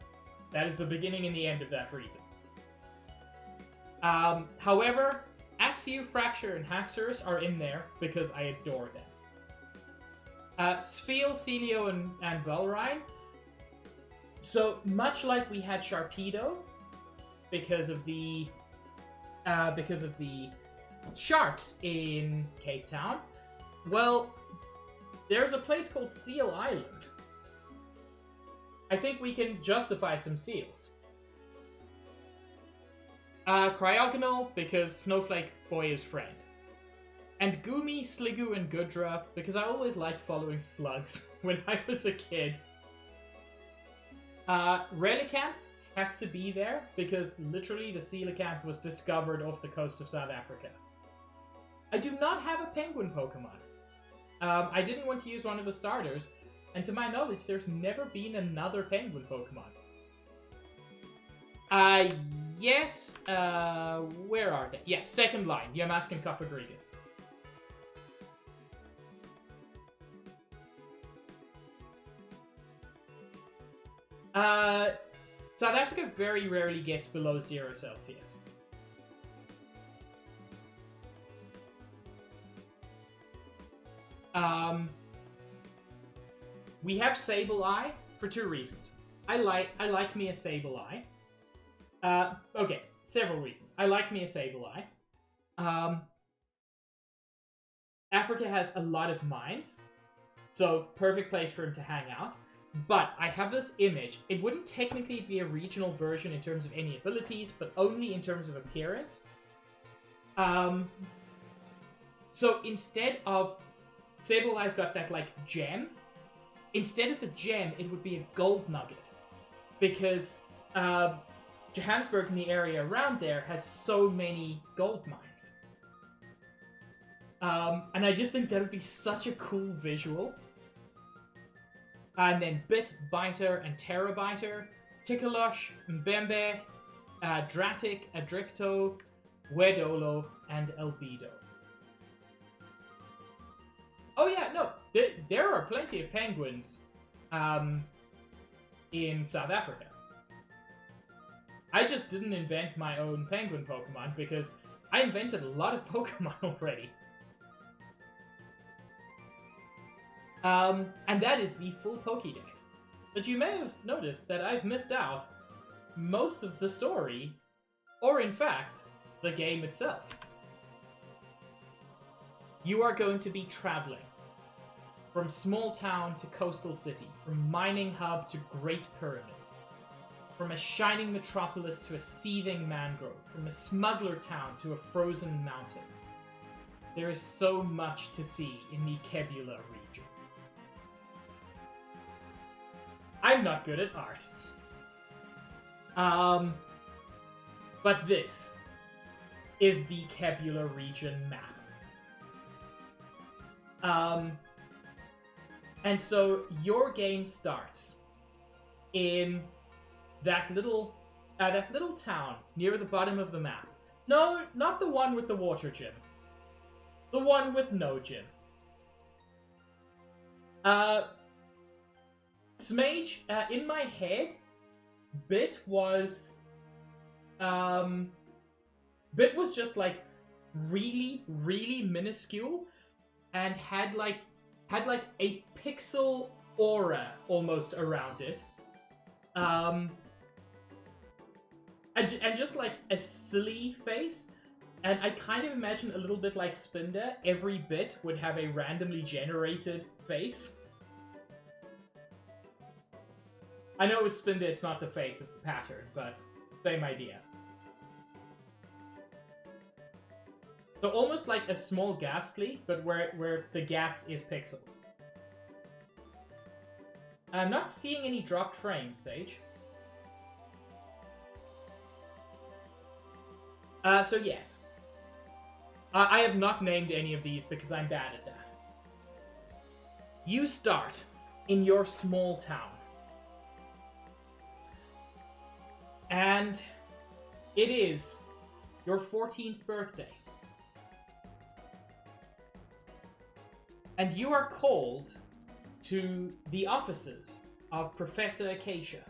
That is the beginning and the end of that reason. However, Axew, Fracture, and Haxorus are in there because I adore them. Spheal, Celio, and Valrein. So, much like we had Sharpedo, because of the sharks in Cape Town, well, there's a place called Seal Island. I think we can justify some seals. Cryogonal, because Snowflake Boy is friend. And Goomy, Sliggoo, and Goodra, because I always liked following slugs when I was a kid. Relicanth has to be there, because literally the Coelacanth was discovered off the coast of South Africa. I do not have a penguin Pokemon. I didn't want to use one of the starters, and to my knowledge, there's never been another penguin Pokemon. Yes, where are they? Yeah, second line, Yamask and Cofagrigus. South Africa very rarely gets below 0 Celsius. We have Sableye for 2 reasons. I like me a Sableye. Okay, several reasons. I like me a Sableye. Africa has a lot of mines, so perfect place for him to hang out. But I have this image. It wouldn't technically be a regional version in terms of any abilities, but only in terms of appearance. So instead of... Sableye's got that, like, gem. Instead of the gem, it would be a gold nugget. Because Johannesburg and the area around there has so many gold mines. And I just think that would be such a cool visual. And then Bit, Biter, and Terrabiter, Tikalosh, Mbembe, Dratic, Adricto, Wedolo, and Albedo. Oh yeah, no, there are plenty of penguins in South Africa. I just didn't invent my own penguin Pokemon because I invented a lot of Pokemon already. And that is the full Pokédex. But you may have noticed that I've missed out most of the story, or in fact, the game itself. You are going to be traveling from small town to coastal city, from mining hub to Great Pyramids. from a shining metropolis to a seething mangrove, from a smuggler town to a frozen mountain. There is so much to see in the Kebula region. I'm not good at art. But this is the Kebula region map. And so your game starts in that little town near the bottom of the map. No, not the one with the water gym. The one with no gym. Smage, in my head, Bit was just like really, really minuscule and had like a pixel aura almost around it. And just like a silly face. And I kind of imagine a little bit like Spinder, every bit would have a randomly generated face. I know with Spinder it's not the face, it's the pattern, but same idea. So almost like a small Ghastly, but where the gas is pixels. I'm not seeing any dropped frames, Sage. So yes. I have not named any of these because I'm bad at that. You start in your small town. And it is your 14th birthday. And you are called to the offices of Professor Acacia.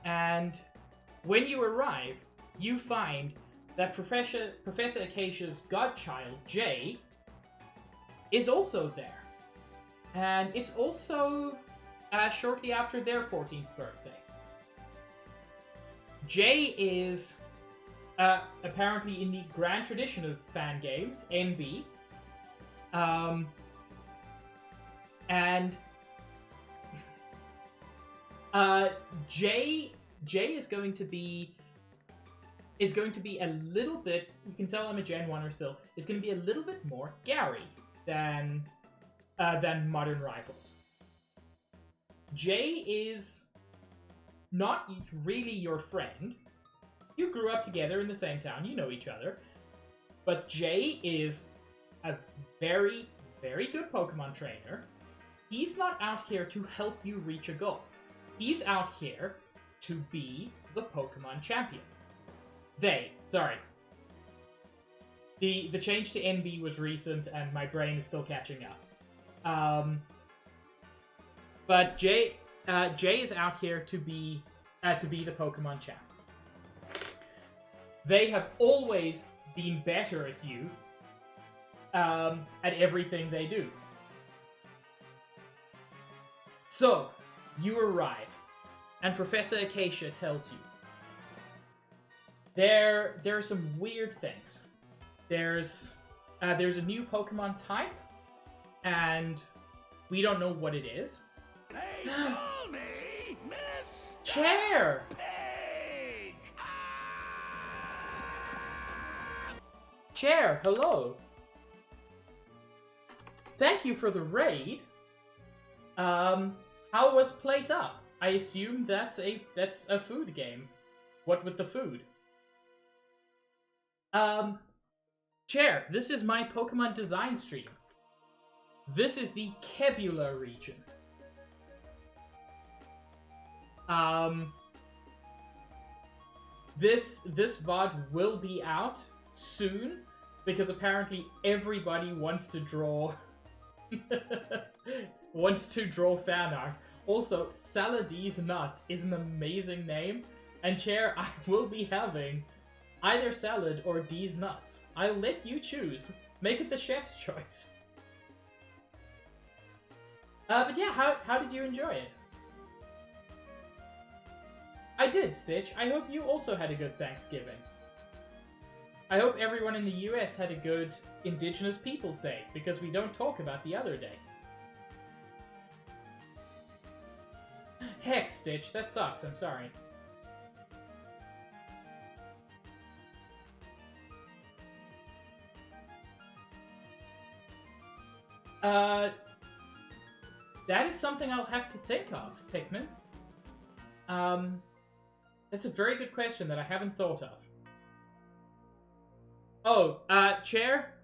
And when you arrive, you find that Professor Acacia's godchild, Jay, is also there. And it's also shortly after their 14th birthday. Jay is apparently in the grand tradition of fan games, NB. And Jay is going to be a little bit, you can tell I'm a Gen 1er still, is going to be a little bit more Gary than Modern Rivals. Jay is not really your friend. You grew up together in the same town, you know each other. But Jay is a very, very good Pokemon trainer. He's not out here to help you reach a goal. He's out here to be the Pokemon champion. Sorry. The change to NB was recent and my brain is still catching up. But Jay is out here to be the Pokemon champ. They have always been better at you at everything they do. So, you arrive, and Professor Acacia tells you there are some weird things. There's a new Pokemon type, and we don't know what it is. Hey, call me Mr. Chair! Pig! Chair, hello. Thank you for the raid. How was Plate Up? I assume that's a food game. What with the food? Chair, this is my Pokemon design stream. This is the Kebula region. This VOD will be out soon because apparently everybody wants to draw fan art. Also, Saladie's Nuts is an amazing name, and Chair, I will be having either salad or D's nuts. I'll let you choose. Make it the chef's choice. But yeah, how did you enjoy it? I did, Stitch. I hope you also had a good Thanksgiving. I hope everyone in the US had a good Indigenous Peoples Day, because we don't talk about the other day. heck, Stitch? That sucks. I'm sorry. That is something I'll have to think of, Pikmin. That's a very good question that I haven't thought of. Oh, Chair?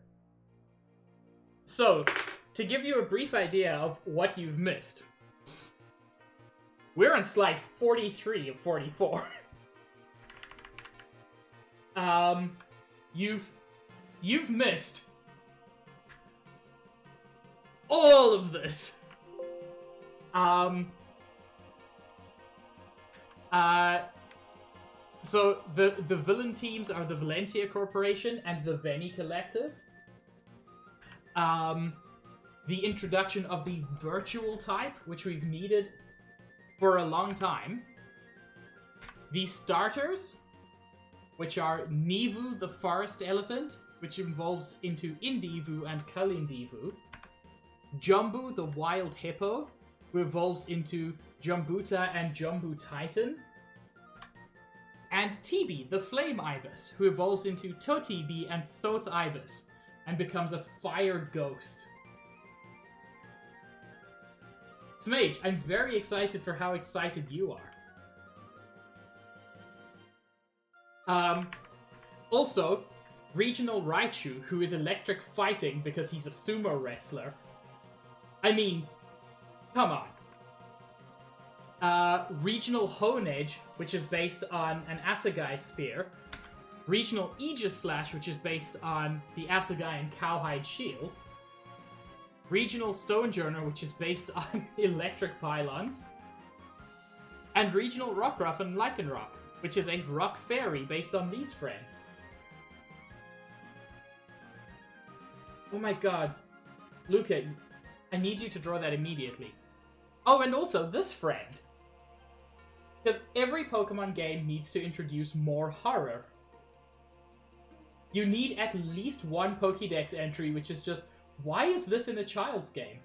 So, to give you a brief idea of what you've missed, we're on slide 43 of 44. You've missed all of this. So the villain teams are the Valencia Corporation and the Veni Collective. The introduction of the virtual type, which we've needed for a long time. The starters, which are Nivu the Forest Elephant, which evolves into Indivu and Kalindivu. Jumbu the Wild Hippo, who evolves into Jumbuta and Jumbu Titan. And Tibi the Flame Ibis, who evolves into Totibi and Thoth Ibis, and becomes a fire ghost. Smage, I'm very excited for how excited you are. Also, Regional Raichu, who is electric fighting because he's a sumo wrestler. I mean, come on. Regional Honedge, which is based on an Assegai spear. Regional Aegislash, which is based on the Assegai and Cowhide shield. Regional Stonejourner, which is based on electric pylons. And Regional Rockruff and Lycanroc, which is a rock fairy based on these friends. Oh my god. Luca, I need you to draw that immediately. Oh, and also this friend. Because every Pokemon game needs to introduce more horror. You need at least one Pokédex entry which is just, why is this in a child's game?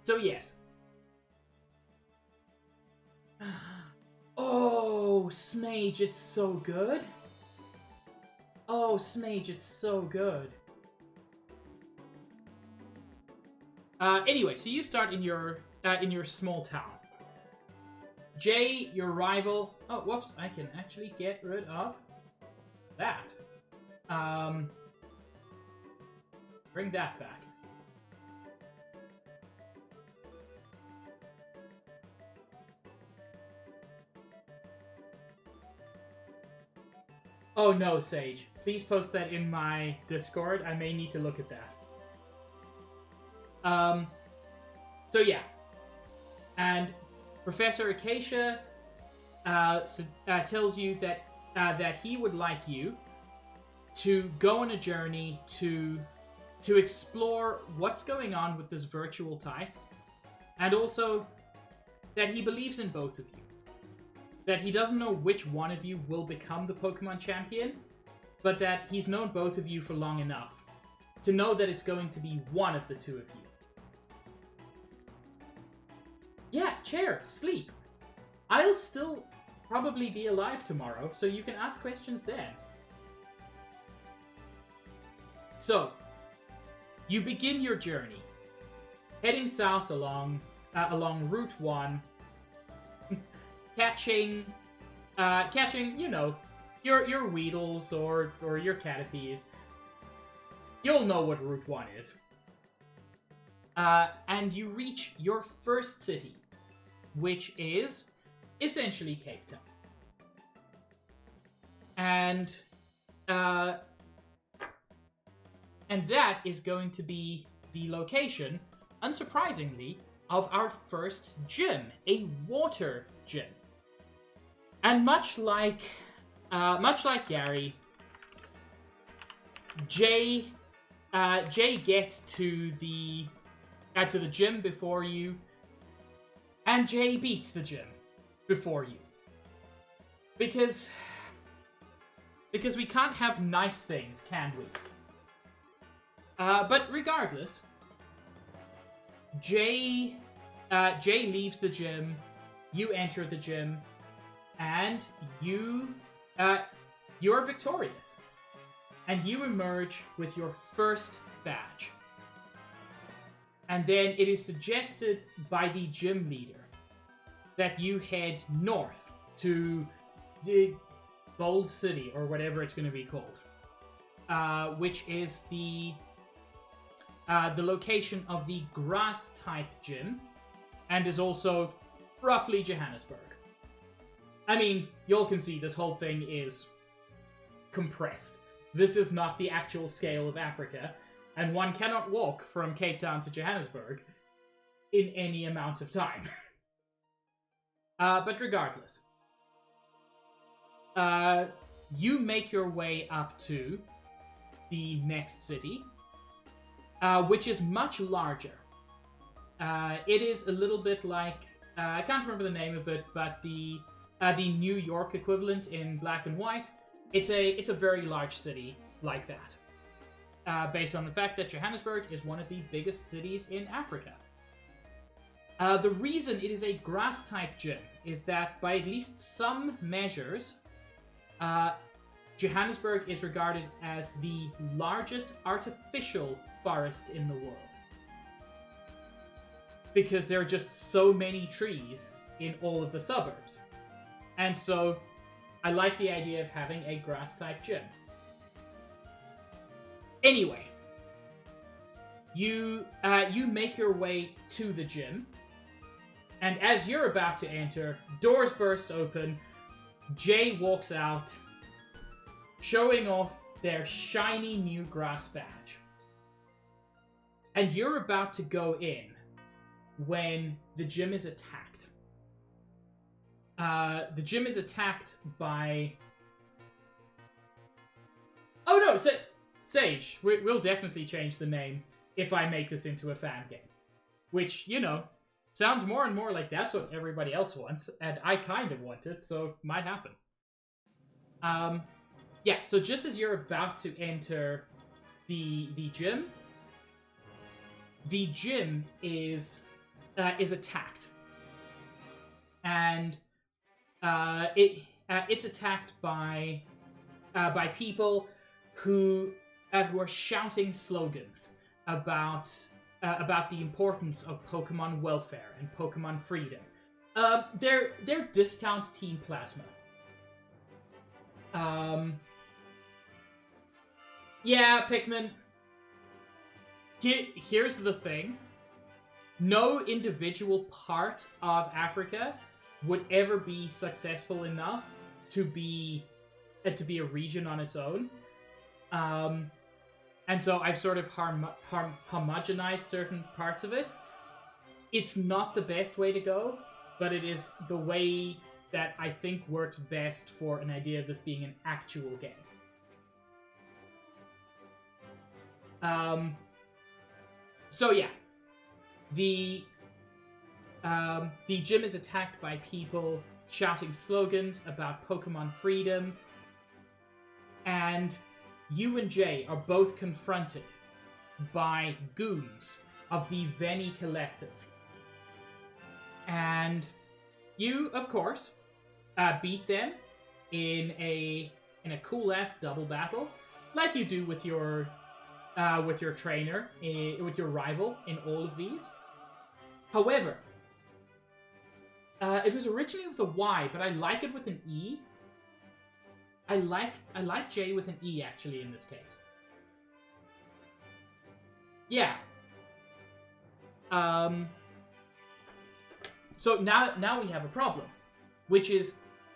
So yes. Oh, Smage, it's so good. Oh, Smage, it's so good. Anyway, so you start in your small town. Jay, your rival. Oh, whoops! I can actually get rid of that. Bring that back. Oh no, Sage. Please post that in my Discord. I may need to look at that. So yeah. And Professor Acacia tells you that that he would like you to go on a journey to explore what's going on with this virtual type, and also that he believes in both of you. That he doesn't know which one of you will become the Pokemon champion, but that he's known both of you for long enough to know that it's going to be one of the two of you. Yeah, Chair, sleep. I'll still probably be alive tomorrow, so you can ask questions then. So, you begin your journey, heading south along Route 1, catching, you know, your Weedles or your Caterpies. You'll know what Route 1 is. And you reach your first city, which is essentially Cape Town. And that is going to be the location, unsurprisingly, of our first gym, a water gym. And much like Gary, Jay gets to the gym before you, and Jay beats the gym before you. Because Because we can't have nice things, can we? But regardless, Jay leaves the gym, you enter the gym, and you're victorious. And you emerge with your first badge. And then it is suggested by the gym leader that you head north to the Gold City, or whatever it's going to be called, which is the location of the grass-type gym, and is also roughly Johannesburg. I mean, y'all can see this whole thing is compressed. This is not the actual scale of Africa, and one cannot walk from Cape Town to Johannesburg in any amount of time. But regardless, you make your way up to the next city, which is much larger. It is a little bit like, I can't remember the name of it, but the New York equivalent in black and white. It's a very large city like that, based on the fact that Johannesburg is one of the biggest cities in Africa. The reason it is a grass-type gym is that by at least some measures, Johannesburg is regarded as the largest artificial forest in the world. Because there are just so many trees in all of the suburbs. And so, I like the idea of having a grass-type gym. Anyway, you make your way to the gym, and as you're about to enter, doors burst open, Jay walks out, showing off their shiny new grass badge. And you're about to go in when the gym is attacked. The gym is attacked by... Oh no, Sage. We'll definitely change the name if I make this into a fan game. Which, you know, sounds more and more like that's what everybody else wants, and I kind of want it, so might happen. Yeah, so just as you're about to enter the gym is attacked. And it's attacked by people who are shouting slogans about the importance of Pokemon welfare and Pokemon freedom. They're discount Team Plasma. Yeah, Pikmin. Here's the thing. No individual part of Africa would ever be successful enough to be a region on its own. And so I've sort of homogenized certain parts of it. It's not the best way to go, but it is the way that I think works best for an idea of this being an actual game. So yeah, the gym is attacked by people shouting slogans about Pokemon freedom, and you and Jay are both confronted by goons of the Veni Collective. And you, of course, beat them in a cool-ass double battle, like you do with your trainer, with your rival in all of these. However, it was originally with a Y, but I like it with an E. I like Jay with an E, actually, in this case. Yeah. So now we have a problem, which is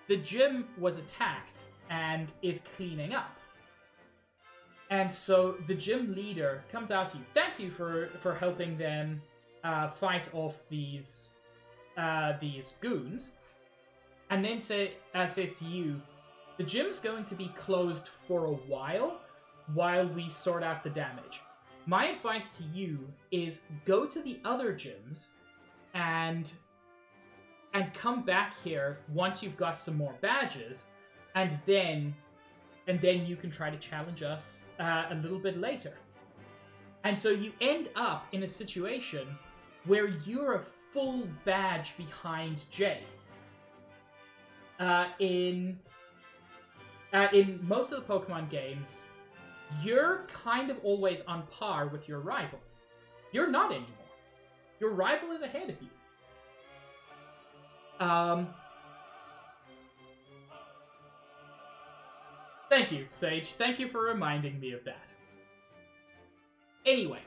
the gym was attacked and is cleaning up. And so the gym leader comes out to you, thanks you for helping them fight off these goons, and then says to you, the gym's going to be closed for a while we sort out the damage. My advice to you is go to the other gyms and come back here once you've got some more badges, and then and then you can try to challenge us a little bit later. And so you end up in a situation where you're a full badge behind Jay. In most of the Pokemon games, you're kind of always on par with your rival. You're not anymore. Your rival is ahead of you. Thank you, Sage. Thank you for reminding me of that. Anyway.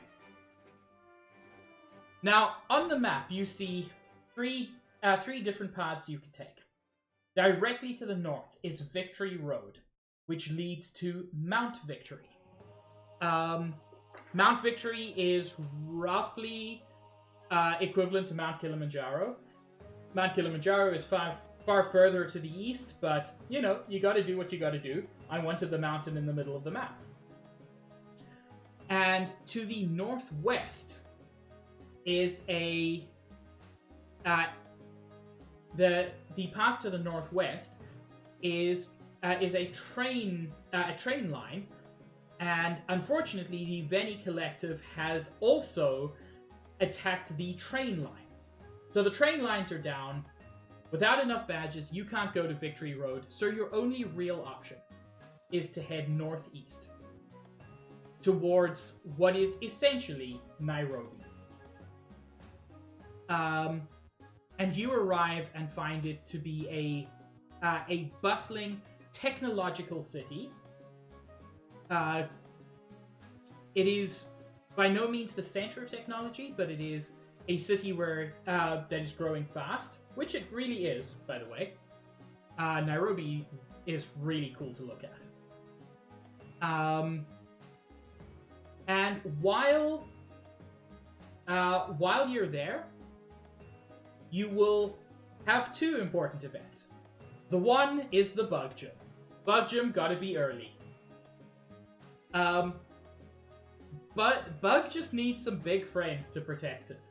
Now, on the map, you see three different paths you can take. Directly to the north is Victory Road, which leads to Mount Victory. Mount Victory is roughly equivalent to Mount Kilimanjaro. Mount Kilimanjaro is far further to the east, but, you know, you gotta do what you gotta do. I wanted the mountain in the middle of the map. And to the northwest is the path to the northwest is a train line, and unfortunately the Veni Collective has also attacked the train line. So the train lines are down. Without enough badges, you can't go to Victory Road, so your only real option is to head northeast towards what is essentially Nairobi. And you arrive and find it to be a bustling technological city. It is by no means the center of technology, but it is a city where that is growing fast, which it really is, by the way. Nairobi is really cool to look at. And while you're there, you will have two important events. The one is the Bug Gym. Bug Gym gotta be early. But Bug just needs some big friends to protect it.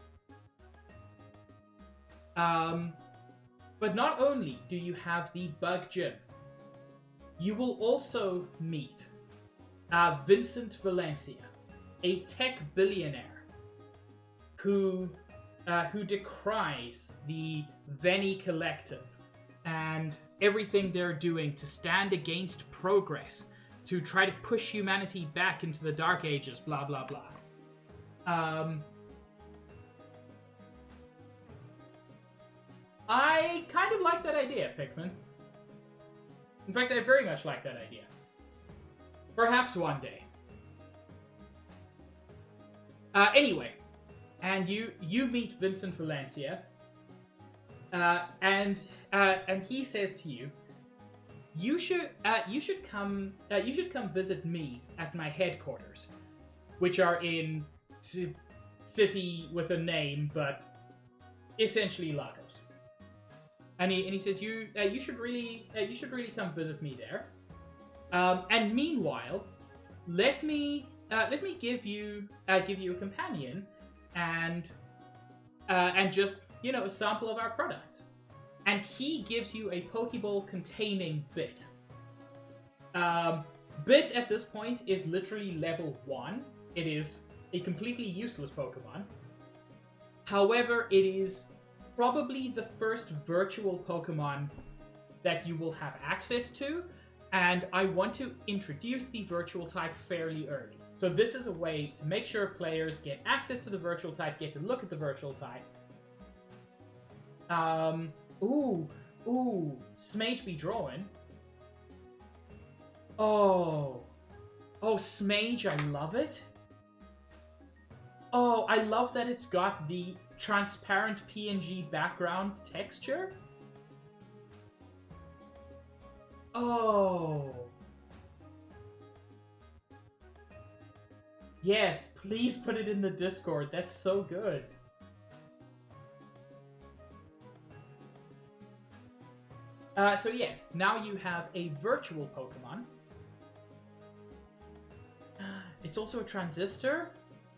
But not only do you have the Bug Gym, you will also meet Vincent Valencia, a tech billionaire who decries the Veni Collective and everything they're doing to stand against progress, to try to push humanity back into the Dark Ages, blah, blah, blah. I kind of like that idea, Pikmin. In fact, I very much like that idea. Perhaps one day. Anyway, and you meet Vincent Valencia, and he says to you, you should come visit me at my headquarters, which are in city with a name, but essentially Lagos. And he says you should really come visit me there. And meanwhile, let me give you a companion and just, you know, a sample of our products. And he gives you a Pokeball containing Bit. Bit at this point is literally level 1. It is a completely useless Pokemon. However, it is probably the first virtual Pokemon that you will have access to, and I want to introduce the virtual type fairly early. So this is a way to make sure players get access to the virtual type, get to look at the virtual type. Ooh, Smage be drawing. Oh, Smage, I love it. Oh, I love that it's got the transparent PNG background texture. Oh. Yes, please put it in the Discord. That's so good. So yes, now you have a virtual Pokemon. It's also a transistor?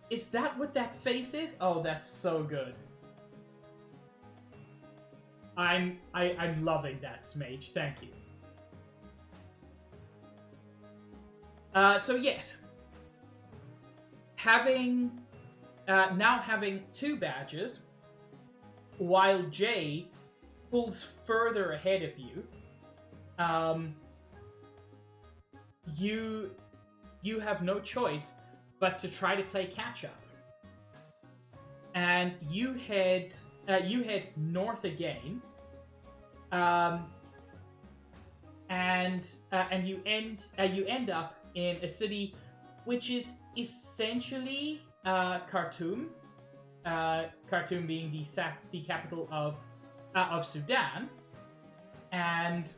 Is that what that face is? Oh, that's so good. I'm loving that, Smage. Thank you. So yes, having now having 2 badges, while Jay pulls further ahead of you, you have no choice but to try to play catch up, and you head north again, and you end up in a city which is essentially Khartoum. Khartoum being the capital of Sudan, and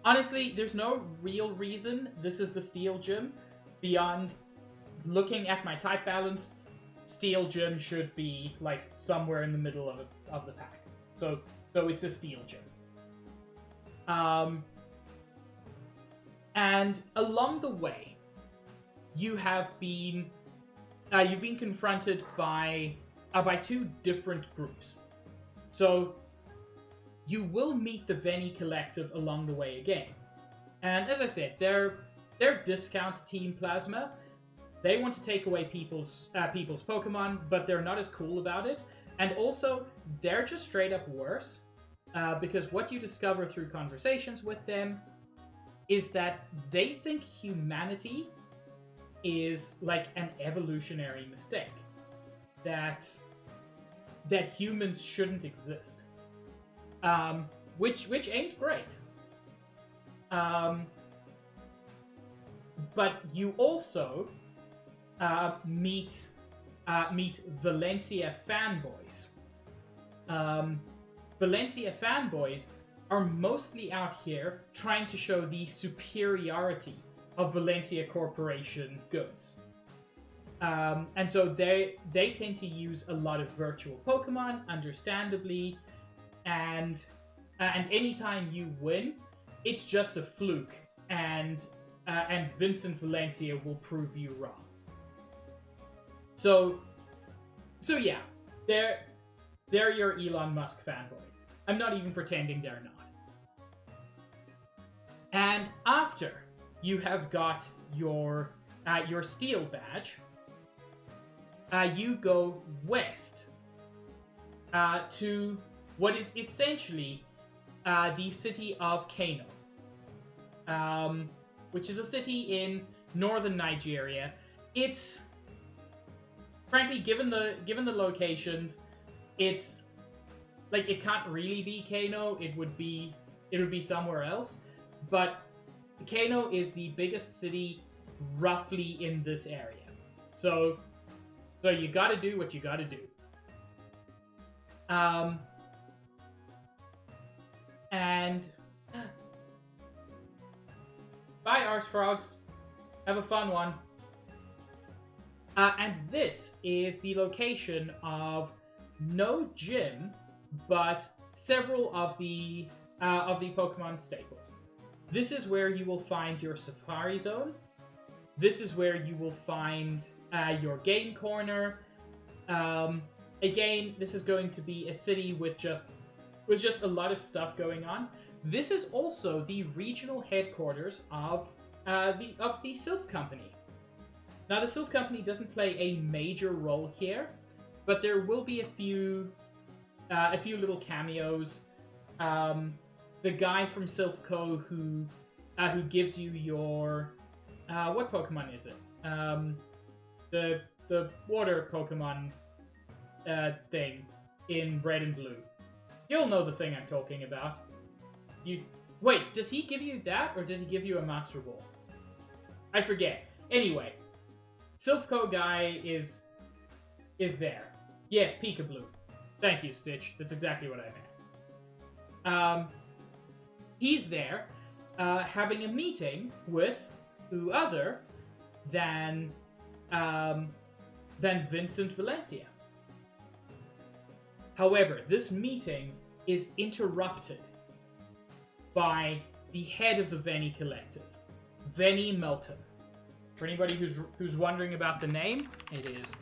honestly, there's no real reason this is the Steel Gym beyond looking at my type balance. Steel Gym should be like somewhere in the middle of the pack, so it's a Steel Gym. And along the way, you've been confronted by 2 different groups. So you will meet the Veni Collective along the way again. And as I said, they're discount Team Plasma. They want to take away people's Pokemon, but they're not as cool about it. And also, they're just straight up worse. Because what you discover through conversations with them is that they think humanity is like an evolutionary mistake. That humans shouldn't exist. Which ain't great. But you also meet Valencia fanboys. Valencia fanboys are mostly out here trying to show the superiority of Valencia Corporation goods. And so they tend to use a lot of virtual Pokemon, understandably, and anytime you win, it's just a fluke, and Vincent Valencia will prove you wrong. So yeah, they're your Elon Musk fanboys. I'm not even pretending they're not. And after you have got your Steel badge, you go west to what is essentially the city of Kano, which is a city in northern Nigeria. It's frankly, given the locations, it's like it can't really be Kano. It would be somewhere else. But Kano is the biggest city roughly in this area. So you gotta do what you gotta do. And bye, Arse Frogs. Have a fun one. And this is the location of no gym, but several of the Pokemon staples. This is where you will find your Safari Zone. This is where you will find your Game Corner. Again, this is going to be a city with just a lot of stuff going on. This is also the regional headquarters of the Silph Company. Now, the Silph Company doesn't play a major role here, but there will be a few little cameos. The guy from Silph Co. who gives you your what Pokemon is it? The water Pokemon thing in Red and Blue. You'll know the thing I'm talking about. Wait, does he give you that, or does he give you a Master Ball? I forget. Anyway, Silph Co. guy is there. Yes, Peekaboo. Thank you, Stitch. That's exactly what I meant. He's there, having a meeting with who other than Vincent Valencia. However, this meeting is interrupted by the head of the Veni Collective, Veni Melton. For anybody who's wondering about the name, it is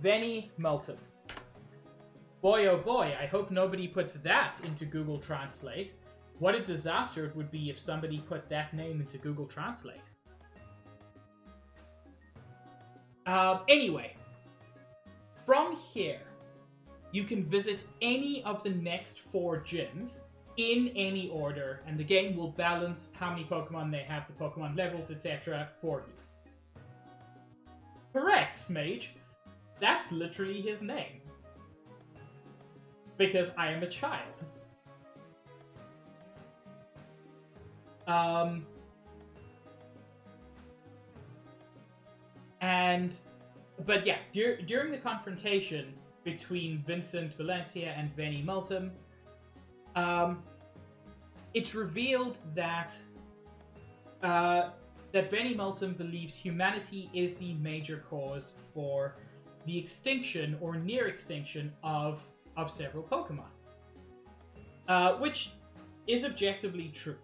Veni Melton. Boy, oh boy, I hope nobody puts that into Google Translate. What a disaster it would be if somebody put that name into Google Translate. Anyway, from here, you can visit any of the next 4 gyms in any order, and the game will balance how many Pokemon they have, the Pokemon levels, etc. for you. Correct, Smage. That's literally his name. Because I am a child. But yeah, during the confrontation between Vincent Valencia and Benny Multum, it's revealed that Benny Multum believes humanity is the major cause for the extinction or near extinction of several Pokemon, which is objectively true.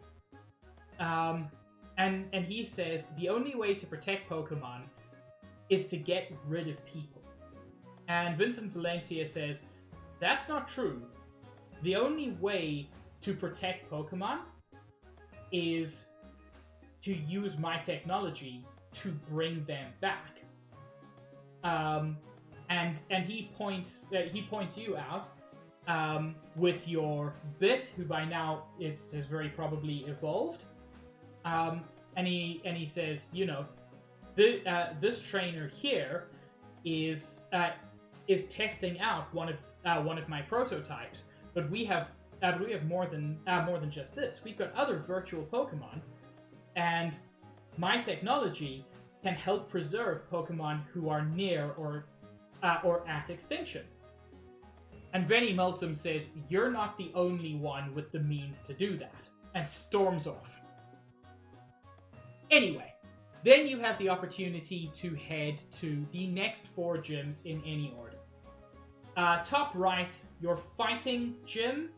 And he says the only way to protect Pokemon is to get rid of people. And Vincent Valencia says that's not true. The only way to protect Pokemon is to use my technology to bring them back. And he points you out with your Bit, who by now has very probably evolved. And he says, you know, this trainer here is testing out one of my prototypes, but we have more than just this. We've got other virtual Pokemon, and my technology can help preserve Pokemon who are near or at extinction. And Benny Multum says, "You're not the only one with the means to do that," and storms off. Anyway, then you have the opportunity to head to the next 4 gyms in any order. Top right, your fighting gym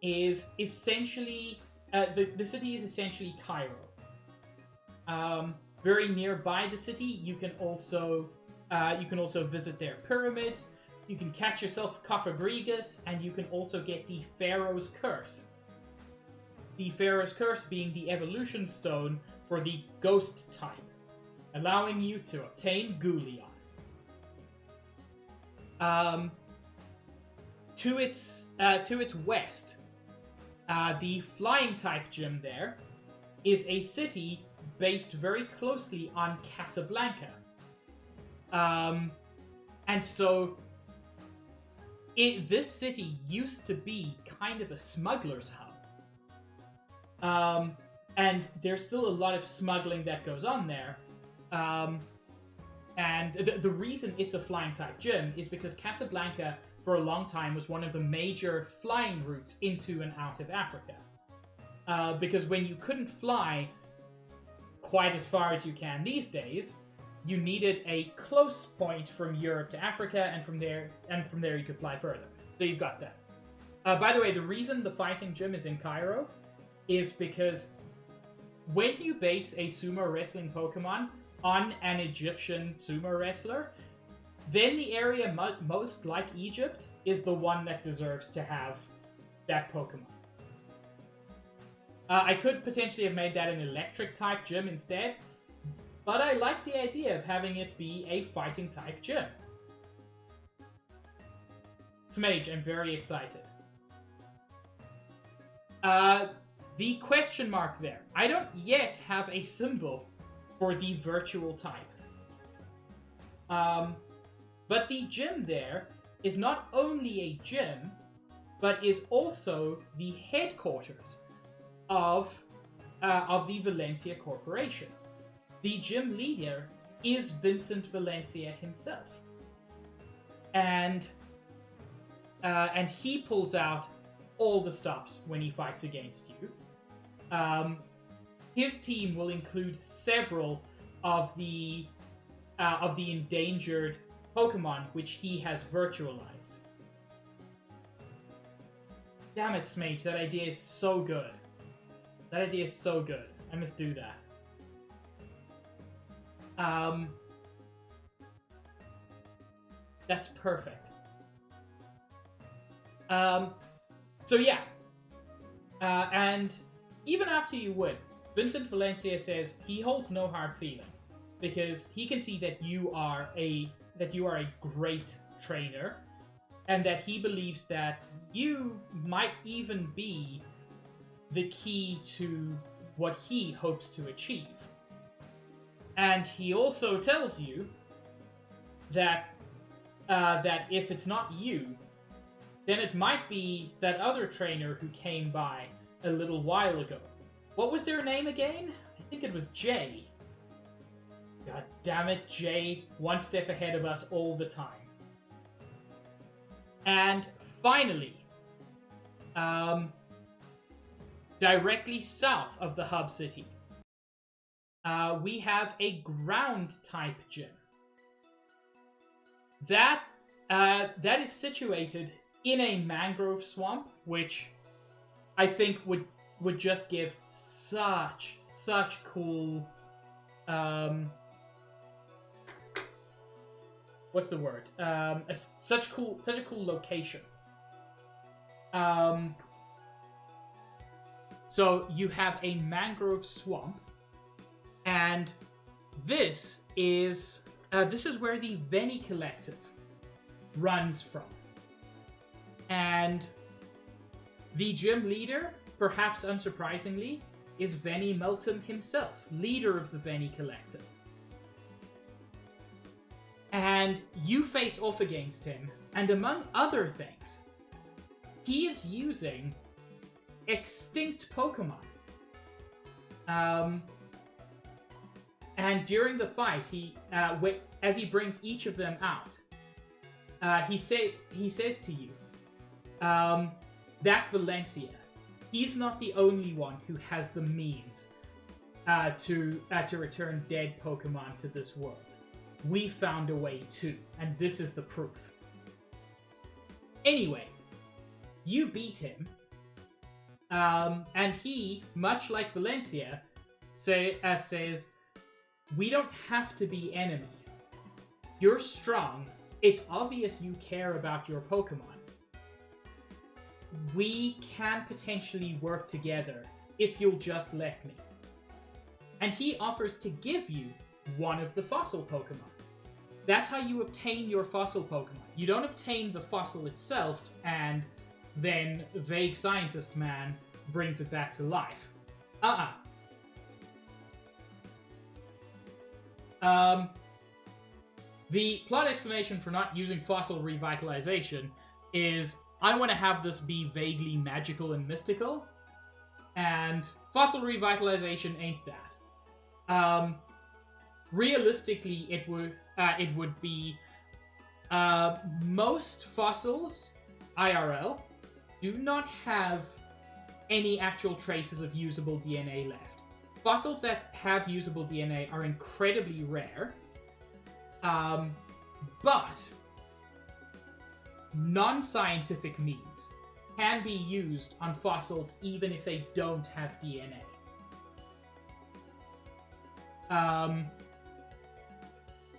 is essentially the city is essentially Cairo. Very nearby the city, you can also visit their pyramids. You can catch yourself Cofagrigus, and you can also get the Pharaoh's Curse. The Pharaoh's Curse being the evolution stone for the Ghost type, allowing you to obtain Ghoulion. To its west, the Flying type gym there is a city based very closely on Casablanca. And so this city used to be kind of a smuggler's hub. And there's still a lot of smuggling that goes on there. And the reason it's a flying type gym is because Casablanca, for a long time, was one of the major flying routes into and out of Africa. Because when you couldn't fly quite as far as you can these days, you needed a close point from Europe to Africa, and from there you could fly further. So you've got that. By the way, the reason the fighting gym is in Cairo is because when you base a sumo wrestling Pokemon on an Egyptian sumo wrestler, then the area most like Egypt is the one that deserves to have that Pokemon. I could potentially have made that an electric type gym instead, but I like the idea of having it be a fighting type gym. Smage, I'm very excited. The question mark there. I don't yet have a symbol for the virtual type. But the gym there is not only a gym, but is also the headquarters of the Valencia Corporation. The gym leader is Vincent Valencia himself. And he pulls out all the stops when he fights against you. His team will include several of the endangered Pokemon which he has virtualized. Damn it, Smage, that idea is so good. That idea is so good. I must do that. That's perfect. So yeah, And even after you win, Vincent Valencia says he holds no hard feelings because he can see that you are a great trainer, and that he believes that you might even be the key to what he hopes to achieve. And he also tells you that that if it's not you, then it might be that other trainer who came by a little while ago. What was their name again? I think it was Jay. God damn it, Jay, one step ahead of us all the time. And finally, directly south of the hub city, we have a ground-type gym. That is situated in a mangrove swamp, which I think would just give such cool what's the word? Such a cool location. So you have a mangrove swamp, and this is where the Veni Collective runs from. And the gym leader, perhaps unsurprisingly, is Veni Melton himself, leader of the Veni Collective. And you face off against him, and among other things, he is using extinct Pokemon. And during the fight, as he brings each of them out, he says to you that Valencia, he's not the only one who has the means to return dead Pokemon to this world. We found a way too, and this is the proof. Anyway, you beat him, and he, much like Valencia, says, we don't have to be enemies. You're strong. It's obvious you care about your Pokemon. We can potentially work together if you'll just let me. And he offers to give you one of the fossil Pokemon. That's how you obtain your fossil Pokemon. You don't obtain the fossil itself and then Vague Scientist Man brings it back to life. The plot explanation for not using fossil revitalization is I want to have this be vaguely magical and mystical, and fossil revitalization ain't that. Realistically, it would be most fossils IRL do not have any actual traces of usable DNA left. Fossils that have usable DNA are incredibly rare, but non-scientific means can be used on fossils even if they don't have DNA.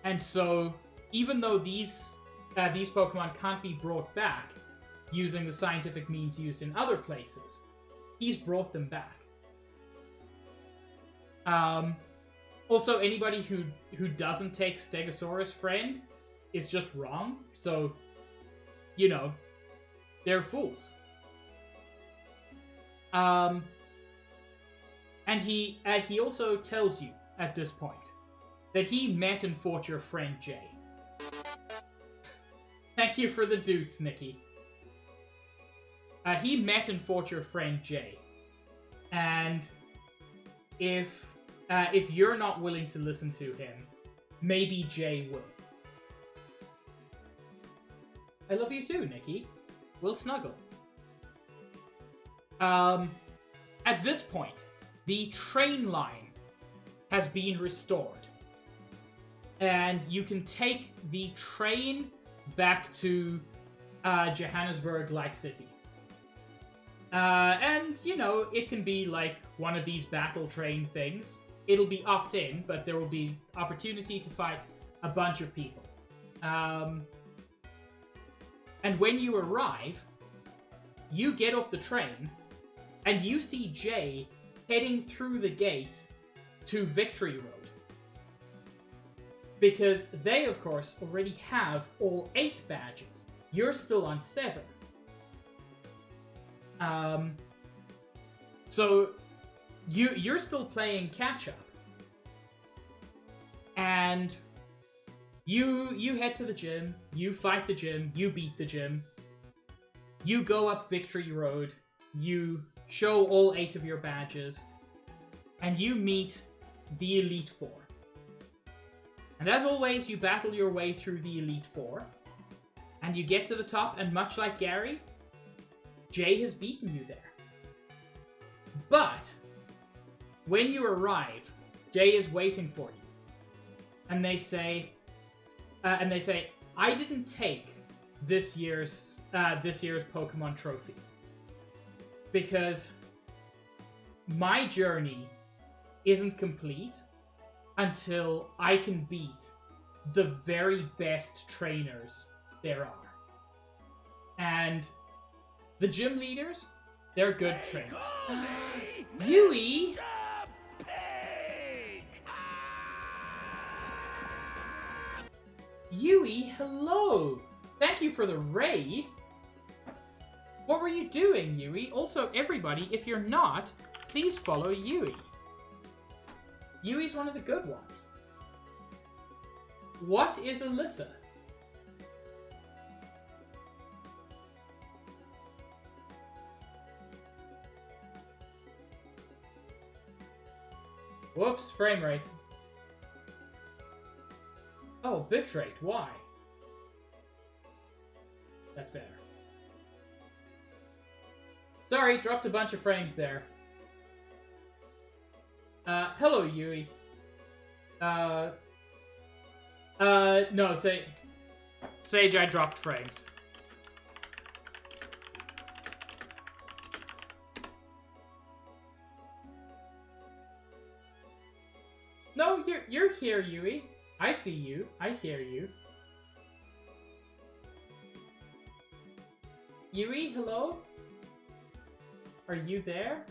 And so, even though these Pokemon can't be brought back using the scientific means used in other places, he's brought them back. Also, anybody who doesn't take Stegosaurus friend is just wrong. So, you know, they're fools. And he also tells you at this point that he met and fought your friend Jay. Thank you for the deuce, Nikki. He met and fought your friend Jay. And if you're not willing to listen to him, maybe Jay will. I love you too, Nikki. We'll snuggle. At this point, the train line has been restored. And you can take the train back to Johannesburg, like city. And, you know, it can be like one of these battle train things. It'll be opt-in, but there will be opportunity to fight a bunch of people. And when you arrive, you get off the train, And you see Jay heading through the gate to Victory Road. Because they, of course, already have all 8 badges. You're still on 7. So you're still playing catch up. And you head to the gym, you fight the gym, you beat the gym. You go up Victory Road, you show all 8 of your badges, and you meet the Elite Four. And as always, you battle your way through the Elite Four, and you get to the top, and much like Gary, Jay has beaten you there. But when you arrive, Jay is waiting for you, and they say, "I didn't take this year's Pokemon Trophy because my journey isn't complete until I can beat the very best trainers there are. And the gym leaders, they're good trainers." Yui! Yui, hello! Thank you for the raid! What were you doing, Yui? Also, everybody, if you're not, please follow Yui. Yui's one of the good ones. What is Alyssa? Whoops, frame rate. Oh, bitrate, why? That's better. Sorry, dropped a bunch of frames there. Hello, Yui. No, Sage, I dropped frames. No, you're here, Yui. I see you. I hear you. Yui, hello? Are you there?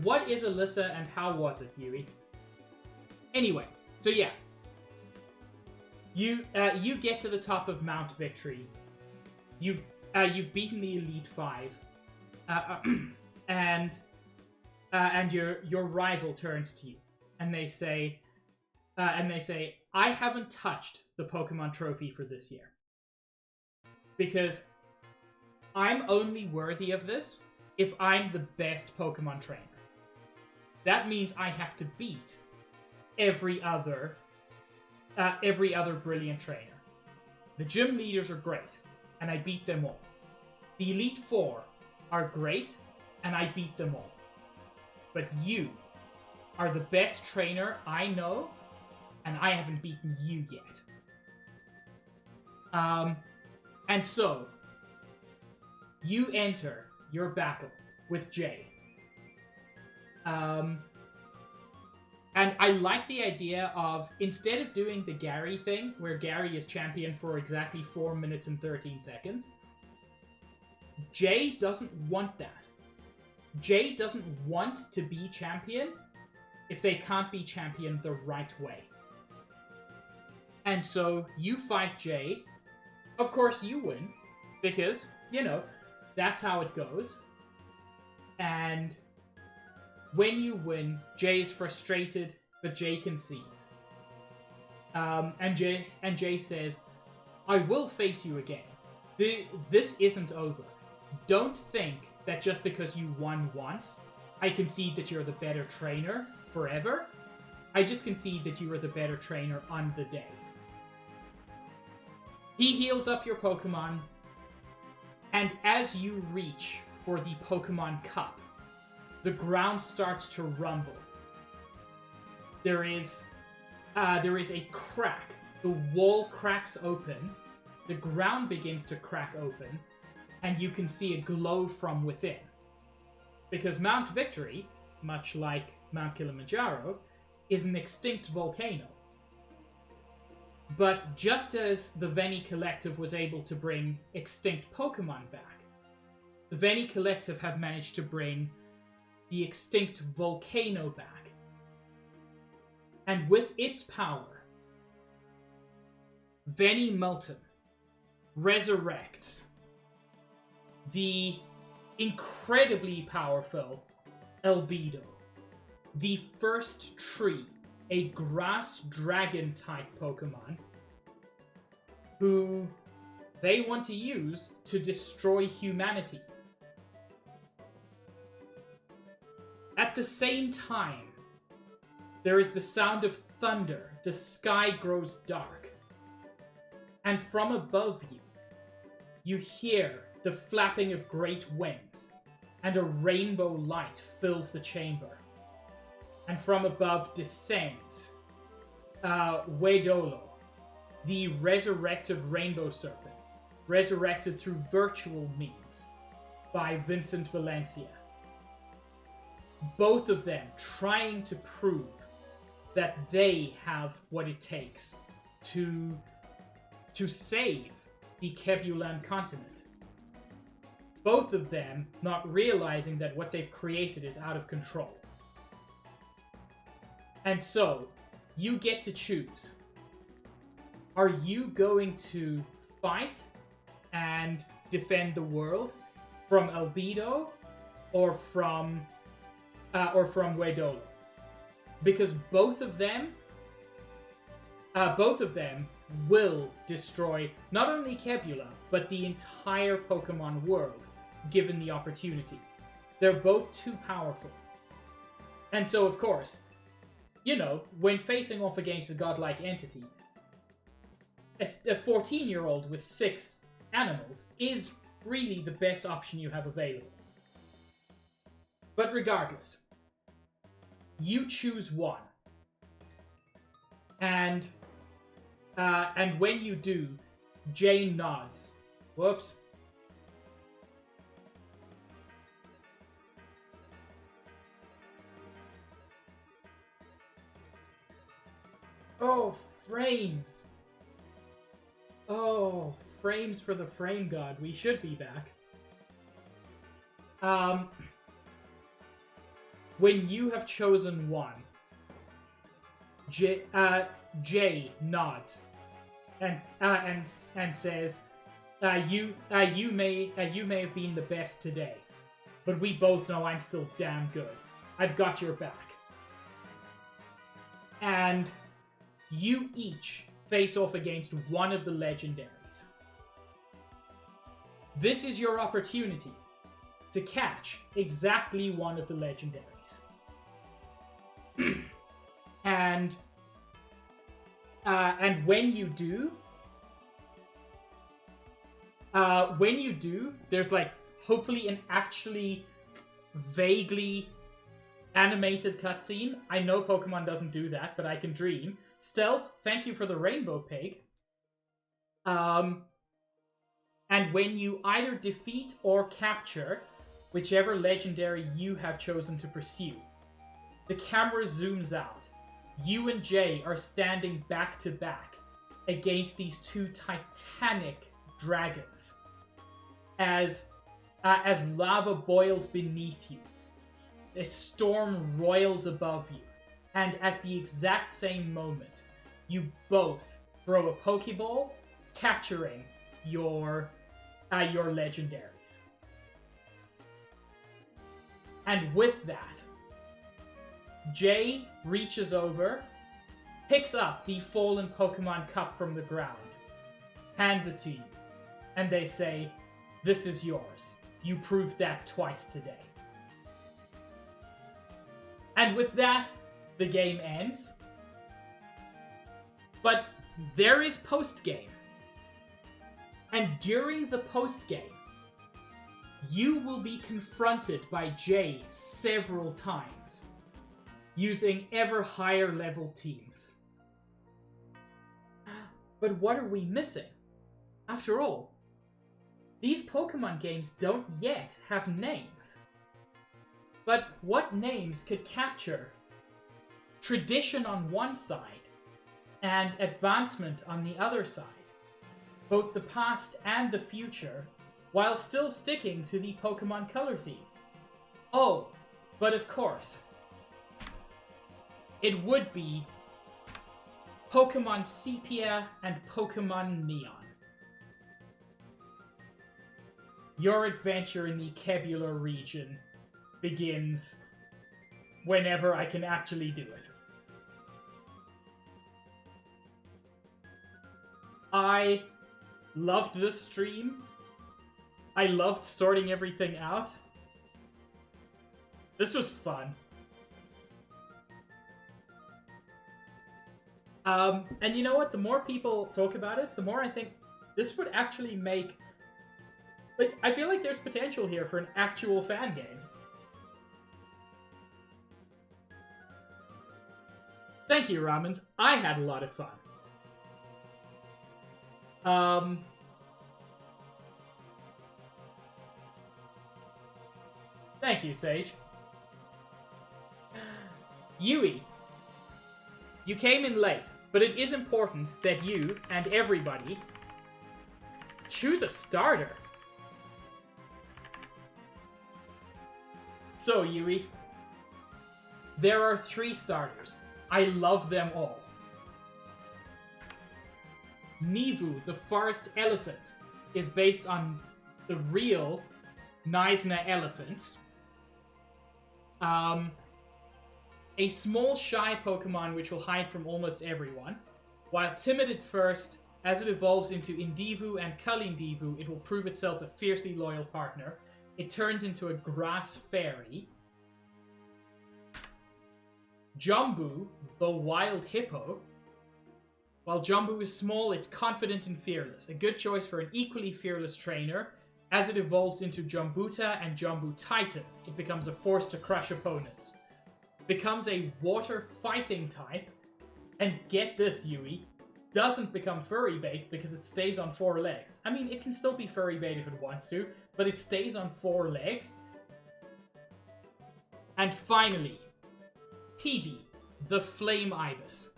What is Alyssa and how was it, Yui? Anyway, so yeah. You get to the top of Mount Victory. You've beaten the Elite Five. And your rival turns to you and they say, I haven't touched the Pokemon Trophy for this year. Because I'm only worthy of this if I'm the best Pokemon trainer. That means I have to beat every other brilliant trainer. The gym leaders are great, and I beat them all. The Elite Four are great, and I beat them all. But you are the best trainer I know, and I haven't beaten you yet. And so, you enter your battle with Jay. And I like the idea of, instead of doing the Gary thing, where Gary is champion for exactly 4 minutes and 13 seconds, Jay doesn't want that. Jay doesn't want to be champion if they can't be champion the right way. And so, you fight Jay. Of course you win, because, that's how it goes. And when you win, Jay is frustrated, but Jay concedes. And Jay says, I will face you again. This isn't over. Don't think that just because you won once, I concede that you're the better trainer forever. I just concede that you were the better trainer on the day. He heals up your Pokemon, and as you reach for the Pokemon Cup, the ground starts to rumble. There is a crack. The wall cracks open. The ground begins to crack open, and you can see a glow from within. Because Mount Victory, much like Mount Kilimanjaro, is an extinct volcano. But just as the Veni Collective was able to bring extinct Pokemon back, the Veni Collective have managed to bring the extinct Volcano back. And with its power, Veni Multum resurrects the incredibly powerful Albedo, the first tree, a grass dragon type Pokemon, who they want to use to destroy humanity. At the same time, there is the sound of thunder, the sky grows dark, and from above you, you hear the flapping of great wings, and a rainbow light fills the chamber. And from above descends Wedolo, the resurrected rainbow serpent, resurrected through virtual means by Vincent Valencia. Both of them trying to prove that they have what it takes to save the Kebulan continent. Both of them not realizing that what they've created is out of control. And so, you get to choose. Are you going to fight and defend the world from Albedo or from Wedolo? Because both of them will destroy not only Kebula, but the entire Pokemon world, given the opportunity. They're both too powerful. And so, of course, you know, when facing off against a godlike entity, a 14-year-old with 6 animals is really the best option you have available. But regardless, you choose one. And when you do, Jay nods. Whoops. Oh, frames. Oh, frames for the frame god. We should be back. When you have chosen one, Jay nods and says, "You may have been the best today, but we both know I'm still damn good. I've got your back." And you each face off against one of the legendaries. This is your opportunity to catch exactly one of the legendaries. And when you do, there's like hopefully an actually vaguely animated cutscene. I know Pokemon doesn't do that, but I can dream. Stealth, thank you for the rainbow pig. And when you either defeat or capture whichever legendary you have chosen to pursue, the camera zooms out. You and Jay are standing back to back against these two titanic dragons as lava boils beneath you. A storm roils above you. And at the exact same moment, you both throw a Pokeball, capturing your legendaries. And with that, Jay reaches over, picks up the fallen Pokemon cup from the ground, hands it to you, and they say, "This is yours. You proved that twice today." And with that, the game ends. But there is post-game. And during the post-game, you will be confronted by Jay several times, using ever higher level teams. But what are we missing? After all, these Pokemon games don't yet have names. But what names could capture tradition on one side and advancement on the other side, both the past and the future, while still sticking to the Pokemon color theme. Oh, but of course, it would be Pokemon Sepia and Pokemon Neon. Your adventure in the Kebular region begins whenever I can actually do it. I loved this stream. I loved sorting everything out. This was fun. And you know what? The more people talk about it, the more I think this would actually make... Like, I feel like there's potential here for an actual fan game. Thank you, Ramens. I had a lot of fun. Thank you, Sage. Yui, you came in late, but it is important that you and everybody choose a starter. So, Yui, there are 3 starters. I love them all. Mivu, the forest elephant, is based on the real Neisner elephants. A small, shy Pokemon which will hide from almost everyone. While timid at first, as it evolves into Indivu and Kalindivu, it will prove itself a fiercely loyal partner. It turns into a grass fairy. Jumbu, the wild hippo. While Jumbu is small, it's confident and fearless. A good choice for an equally fearless trainer. As it evolves into Jumbuta and Jumbu Titan, it becomes a force to crush opponents. Becomes a water fighting type. And get this, Yui, doesn't become furry bait because it stays on 4 legs. I mean, it can still be furry bait if it wants to, but it stays on 4 legs. And finally, Tibi, the flame ibis,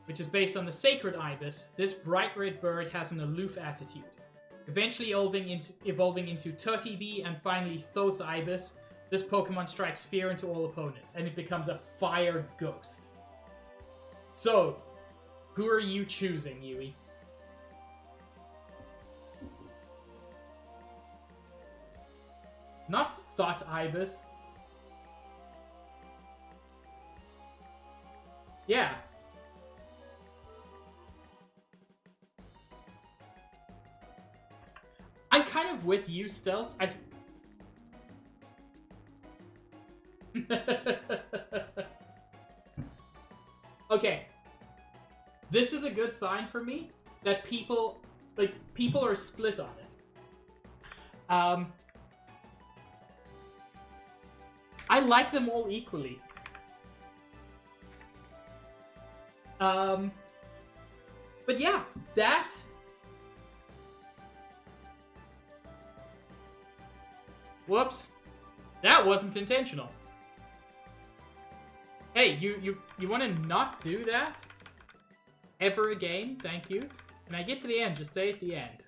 which is based on the sacred ibis. This bright red bird has an aloof attitude, eventually evolving into Totibi and finally Thoth ibis. This Pokemon strikes fear into all opponents, and it becomes a fire ghost. So, who are you choosing, Yui? Not Thought Ibis. Yeah. I'm kind of with you, Stealth. Okay. This is a good sign for me that people are split on it. I like them all equally. But yeah, that... Whoops. That wasn't intentional. Hey, you want to not do that? Ever again? Thank you. When I get to the end, just stay at the end.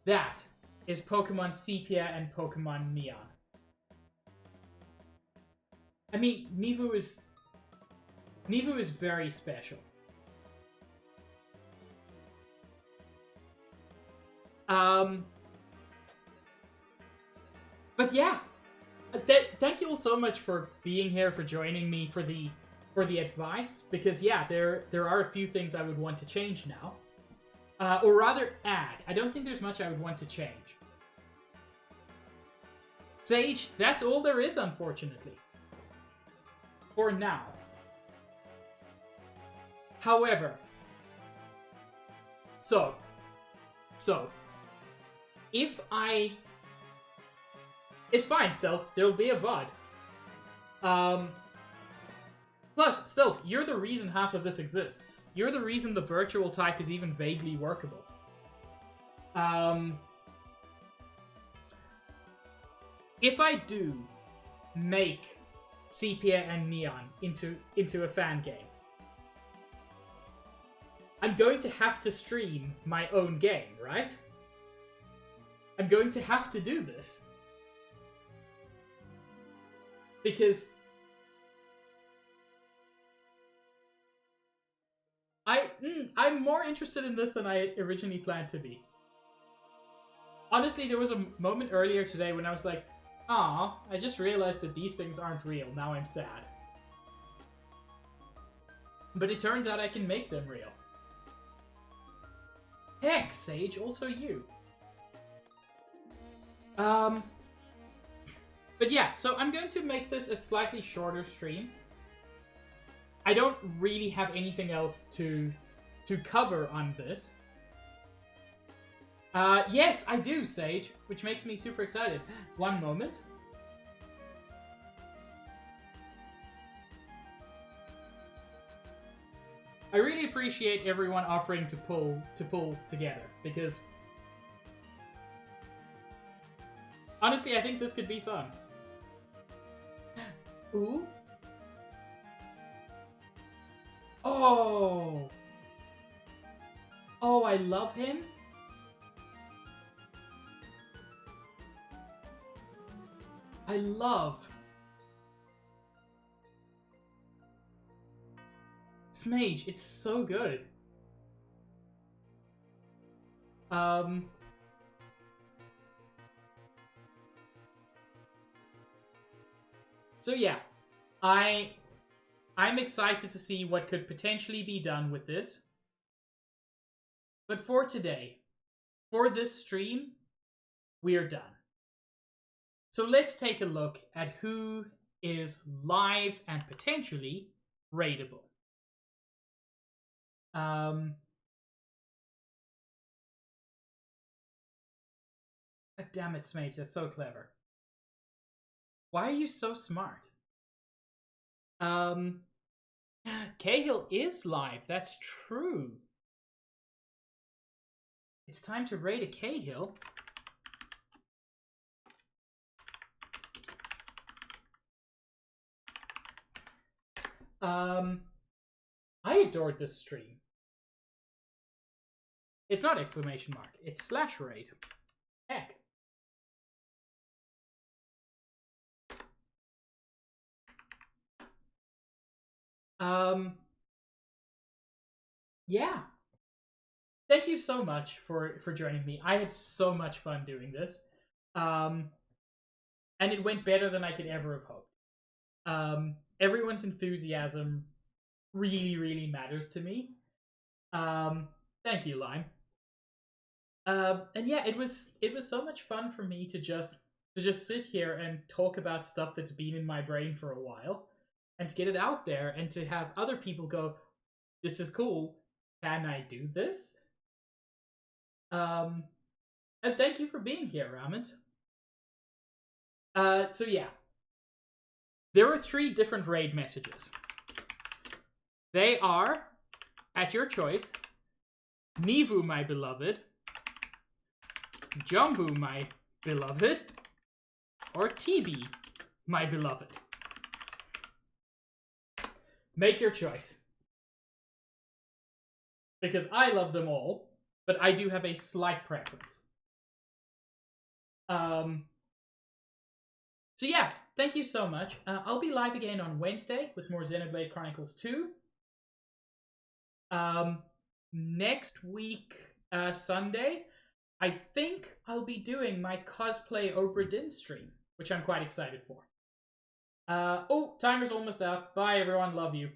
That is Pokemon Sepia and Pokemon Neon. I mean, Mivu is very special. But yeah, thank you all so much for being here, for joining me for the advice. Because yeah, there are a few things I would want to change now, or rather add. I don't think there's much I would want to change. Sage, that's all there is, unfortunately. For now. However, so if it's fine, Stealth. There'll be a VOD. Plus, Stealth, you're the reason half of this exists. You're the reason the virtual type is even vaguely workable. If I do make Sepia and Neon into a fan game. I'm going to have to stream my own game, right? I'm going to have to do this. Because I'm more interested in this than I originally planned to be. Honestly, there was a moment earlier today when I was like, "Ah, I just realized that these things aren't real. Now I'm sad." But it turns out I can make them real. Heck, Sage, also you. But yeah, so I'm going to make this a slightly shorter stream. I don't really have anything else to cover on this. Yes, I do, Sage, which makes me super excited. One moment. I really appreciate everyone offering to pull together, because honestly, I think this could be fun. Ooh. Oh. Oh, I love him. I love Smage. It's so good. So yeah, I'm excited to see what could potentially be done with this. But for today, for this stream, we're done. So let's take a look at who is live and potentially raidable. God damn it, Smage, that's so clever. Why are you so smart? Cahill is live, that's true. It's time to raid a Cahill. I adored this stream. It's not exclamation mark, it's /raid. Heck. Yeah. Thank you so much for joining me. I had so much fun doing this. And it went better than I could ever have hoped. Everyone's enthusiasm really, really matters to me. Thank you, Lime. And yeah, it was so much fun for me to just sit here and talk about stuff that's been in my brain for a while, and to get it out there, and to have other people go, "This is cool. Can I do this?" And thank you for being here, Ramit. So yeah, there were 3 different raid messages. They are, at your choice, Nivu, my beloved, Jumbu, my beloved, or TB, my beloved. Make your choice. Because I love them all, but I do have a slight preference. So yeah, thank you so much. I'll be live again on Wednesday with more Xenoblade Chronicles 2. Next week, Sunday, I think I'll be doing my cosplay Obra Dinn stream, which I'm quite excited for. Oh, timer's almost up. Bye everyone, love you.